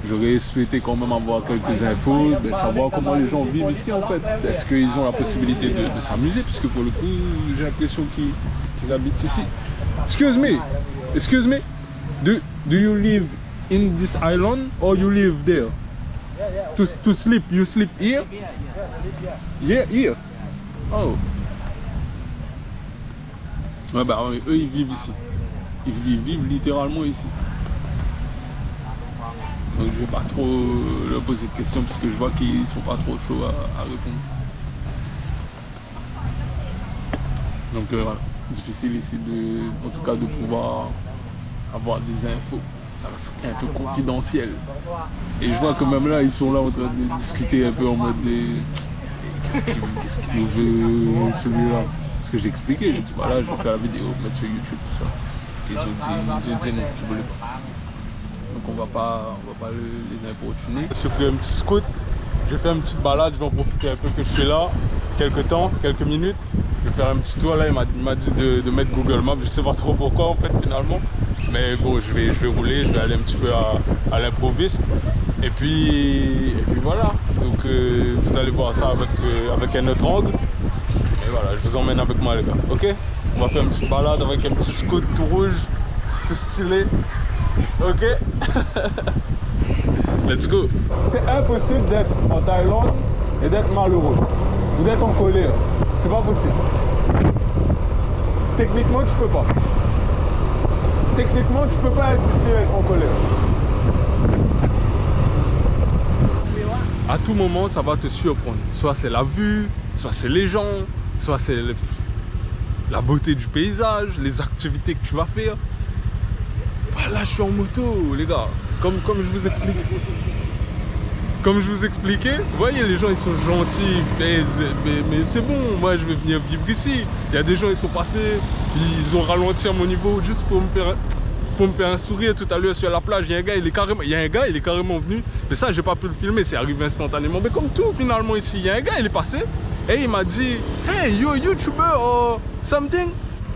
J'aurais souhaité quand même avoir quelques infos, de savoir comment les gens vivent ici en fait. Est-ce qu'ils ont la possibilité de s'amuser, puisque pour le coup, j'ai l'impression qu'ils habitent ici. Excuse me. Do you live in this island or you live there? To sleep, you sleep here? Yeah, here. Oh. Ouais bah eux ils vivent ici. Ils vivent littéralement ici. Donc je vais pas trop leur poser de questions parce que je vois qu'ils sont pas trop chauds à répondre. Donc voilà, difficile ici en tout cas de pouvoir avoir des infos. Ça reste un peu confidentiel. Et je vois que même là ils sont là en train de discuter un peu en mode de qu'est-ce qu'il nous veut celui-là. Parce que j'ai expliqué, j'ai dit voilà je vais faire la vidéo, mettre sur YouTube, tout ça. Ils ont dit non, qu'ils ne voulaient pas. Donc on va pas les importuner. J'ai pris un petit scoot, j'ai fait une petite balade, je vais en profiter un peu que je suis là, quelques minutes. Je vais faire un petit tour là, il m'a dit de mettre Google Maps, je sais pas trop pourquoi en fait finalement. Mais bon, je vais rouler, je vais aller un petit peu à l'improviste. Et puis voilà, donc vous allez voir ça avec un autre angle. Et voilà, je vous emmène avec moi les gars, ok? On va faire une petite balade avec un petit scoot tout rouge, tout stylé. Ok. Let's go. C'est impossible d'être en Thaïlande et d'être malheureux. Ou d'être en colère. C'est pas possible. Techniquement, tu peux pas. Techniquement, tu peux pas être ici et être en colère. À tout moment, ça va te surprendre. Soit c'est la vue, soit c'est les gens, soit c'est la beauté du paysage, les activités que tu vas faire. Bah, là, je suis en moto, les gars. Comme je vous explique. Comme je vous expliquais, vous voyez, les gens, ils sont gentils, mais c'est bon, moi, je vais venir vivre ici. Il y a des gens, ils sont passés, ils ont ralenti à mon niveau juste pour me faire un sourire. Tout à l'heure, sur la plage, il y a un gars, il est carrément venu. Mais ça, j'ai pas pu le filmer, c'est arrivé instantanément. Mais comme tout, finalement, ici, il y a un gars, il est passé, et il m'a dit « Hey, you're a YouTuber or something ?»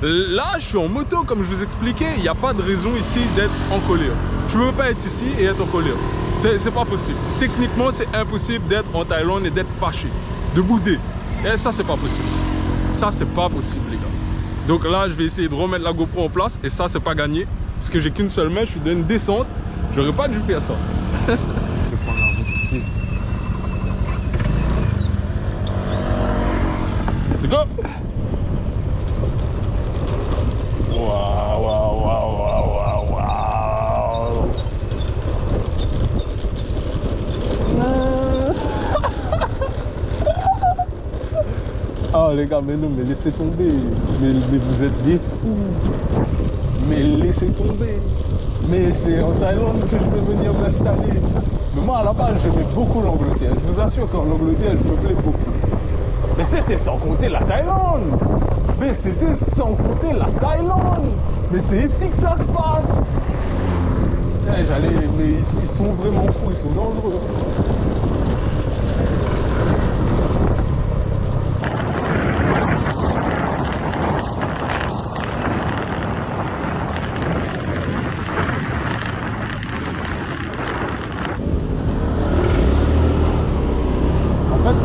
Là, je suis en moto, comme je vous expliquais, il n'y a pas de raison ici d'être en colère. Tu ne peux pas être ici et être en colère. C'est pas possible. Techniquement, c'est impossible d'être en Thaïlande et d'être fâché, de bouder. Et ça, c'est pas possible. Ça, c'est pas possible, les gars. Donc là, je vais essayer de remettre la GoPro en place et ça, c'est pas gagné. Parce que j'ai qu'une seule main, je suis dans une descente. J'aurais pas dû faire ça. Je vais prendre la route ici. Let's go! Waouh, waouh, waouh, waouh, waouh! Ah les gars, mais non, mais laissez tomber. Mais vous êtes des fous. Mais laissez tomber. Mais c'est en Thaïlande que je vais venir m'installer. Mais moi à la base j'aimais beaucoup l'Angleterre. Je vous assure qu'en Angleterre je me plais beaucoup. Mais c'était sans compter la Thaïlande. Mais c'était sans compter la Thaïlande. Mais c'est ici que ça se passe. Putain, mais ils sont vraiment fous, ils sont dangereux.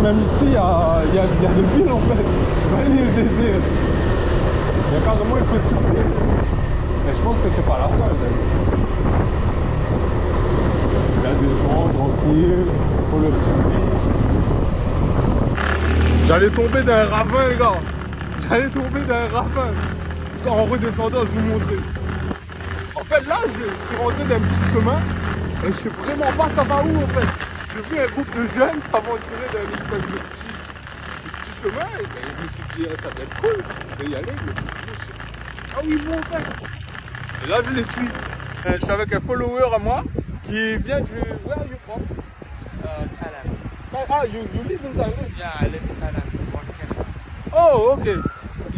Même ici, il y a des villes en fait. C'est pas une île désert. Il y a carrément une petite ville. Mais je pense que c'est pas la seule. Il y a des gens tranquilles, il faut leur petite vie. J'allais tomber d'un ravin, les gars. J'allais tomber d'un ravin. En redescendant, je vous montrer. En fait, là, je suis rentré d'un petit chemin et je sais vraiment pas ça va où en fait. J'ai vu un groupe de jeunes s'aventurer dans une espèce de petit chemin et ben, je me suis dit ça va être cool, je vais y aller, ah oui ils vont en fait. Et là je les suis. Je suis avec un follower à moi qui vient du... Where are you from? Thailand. Ah, you live in Thailand? Yeah, I live in Thailand, born in Canada. Oh ok.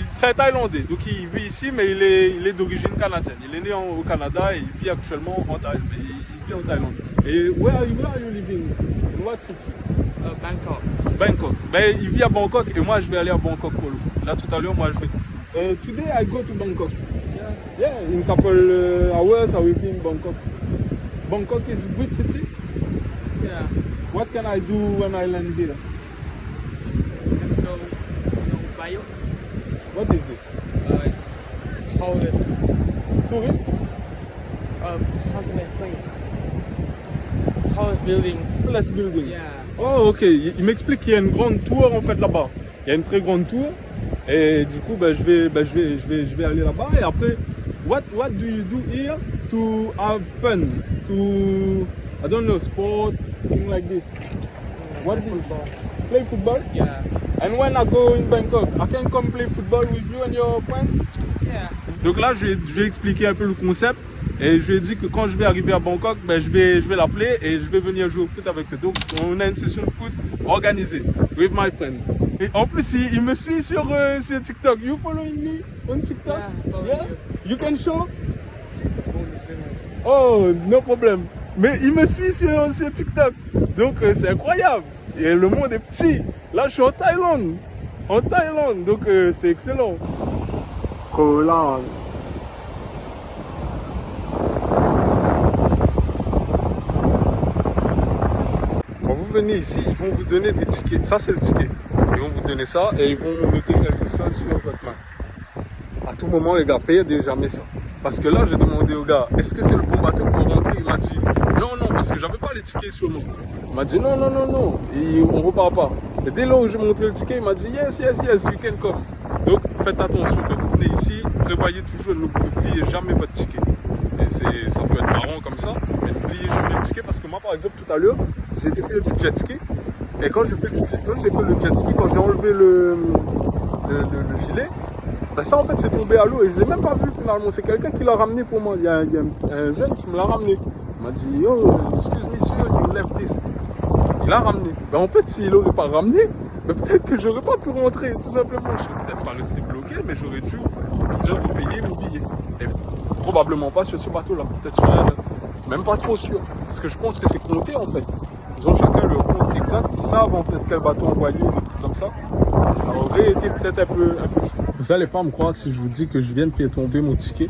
C'est un Thaïlandais, donc il vit ici mais il est d'origine canadienne. Il est né au Canada et il vit actuellement en Thaïlande. Il vit en Thaïlande. Et where are you living? In what city? Bangkok. Bangkok. Ben, il vit à Bangkok et moi je vais aller à Bangkok pour le coup. Là tout à l'heure moi je vais. Today I go to Bangkok. Yeah. In couple hours I will be in Bangkok. Bangkok is a good city. Yeah. What can I do when I land here? You can go bio. What is this? Tourist. Tourist? How can I explain? Tallest building. Tallest building. Yeah. Oh ok, il m'explique qu'il y a une grande tour en fait là-bas. Il y a une très grande tour et du coup je vais aller là-bas et après what do you do here to have fun? To I don't know, sport, thing like this. What do you play football? Yeah. And when I go in Bangkok, I can come play football with you and your friends? Yeah. Donc là je vais expliquer un peu le concept. Et je lui ai dit que quand je vais arriver à Bangkok, ben je vais l'appeler et je vais venir jouer au foot avec eux. Donc on a une session de foot organisée with my friend. Et en plus il me suit sur TikTok. You following me on TikTok? Yeah. You can show? Oh, no problem. Mais il me suit sur TikTok. Donc c'est incroyable. Et le monde est petit. Là je suis en Thaïlande. En Thaïlande. Donc c'est excellent. Koh Quand vous venez ici, ils vont vous donner des tickets. Ça, c'est le ticket. Ils vont vous donner ça et ils vont noter quelque chose sur votre main. À tout moment, les gars, payez déjà jamais ça. Parce que là, j'ai demandé au gars, est-ce que c'est le bon bateau pour rentrer? Il m'a dit, Non, parce que j'avais pas les tickets sur moi. Il m'a dit non, et on repart pas. Et dès là où j'ai montré le ticket, il m'a dit yes, you can come. Donc faites attention quand vous venez ici, prévoyez toujours, n'oubliez jamais votre ticket. Et ça peut être marrant comme ça, mais n'oubliez jamais le ticket parce que moi par exemple tout à l'heure, j'ai été fait le jet ski. Et quand j'ai fait le jet ski, quand j'ai enlevé le gilet, ben ça en fait c'est tombé à l'eau et je l'ai même pas vu finalement. C'est quelqu'un qui l'a ramené pour moi. Il y a un jeune qui me l'a ramené. Il m'a dit oh excuse me sir, you left this. Il l'a ramené. Ben en fait s'il aurait pas ramené, ben peut-être que j'aurais pas pu rentrer tout simplement. Je serais peut-être pas resté bloqué, mais j'aurais dû repayer mon billet. Et probablement pas sur ce bateau-là. Peut-être sur un autre. Même pas trop sûr. Parce que je pense que c'est compté en fait. Ils ont chacun leur compte exact. Ils savent en fait quel bateau envoyer, des trucs comme ça. Ça aurait été peut-être un peu. Vous allez pas me croire si je vous dis que je viens de faire tomber mon ticket.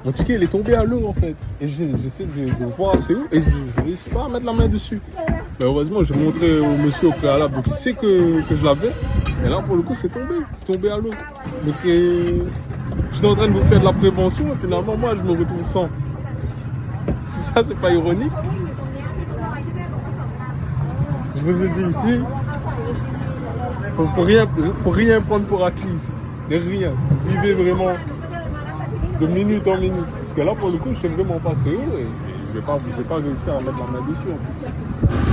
Mon ticket il est tombé à l'eau en fait. Et j'essaie de voir c'est où et je ne réussis pas à mettre la main dessus. Mais heureusement j'ai montré au monsieur au préalable. Donc il sait que je l'avais. Mais là pour le coup c'est tombé à l'eau. Donc j'étais en train de vous faire de la prévention et finalement moi je me retrouve sans. Si ça c'est pas ironique. Je vous ai dit ici, faut rien prendre pour acquis ici. De rien. Vivez vraiment de minute en minute. Parce que là pour le coup je sais vraiment pas c'est où et je vais pas réussir à mettre la main dessus en plus.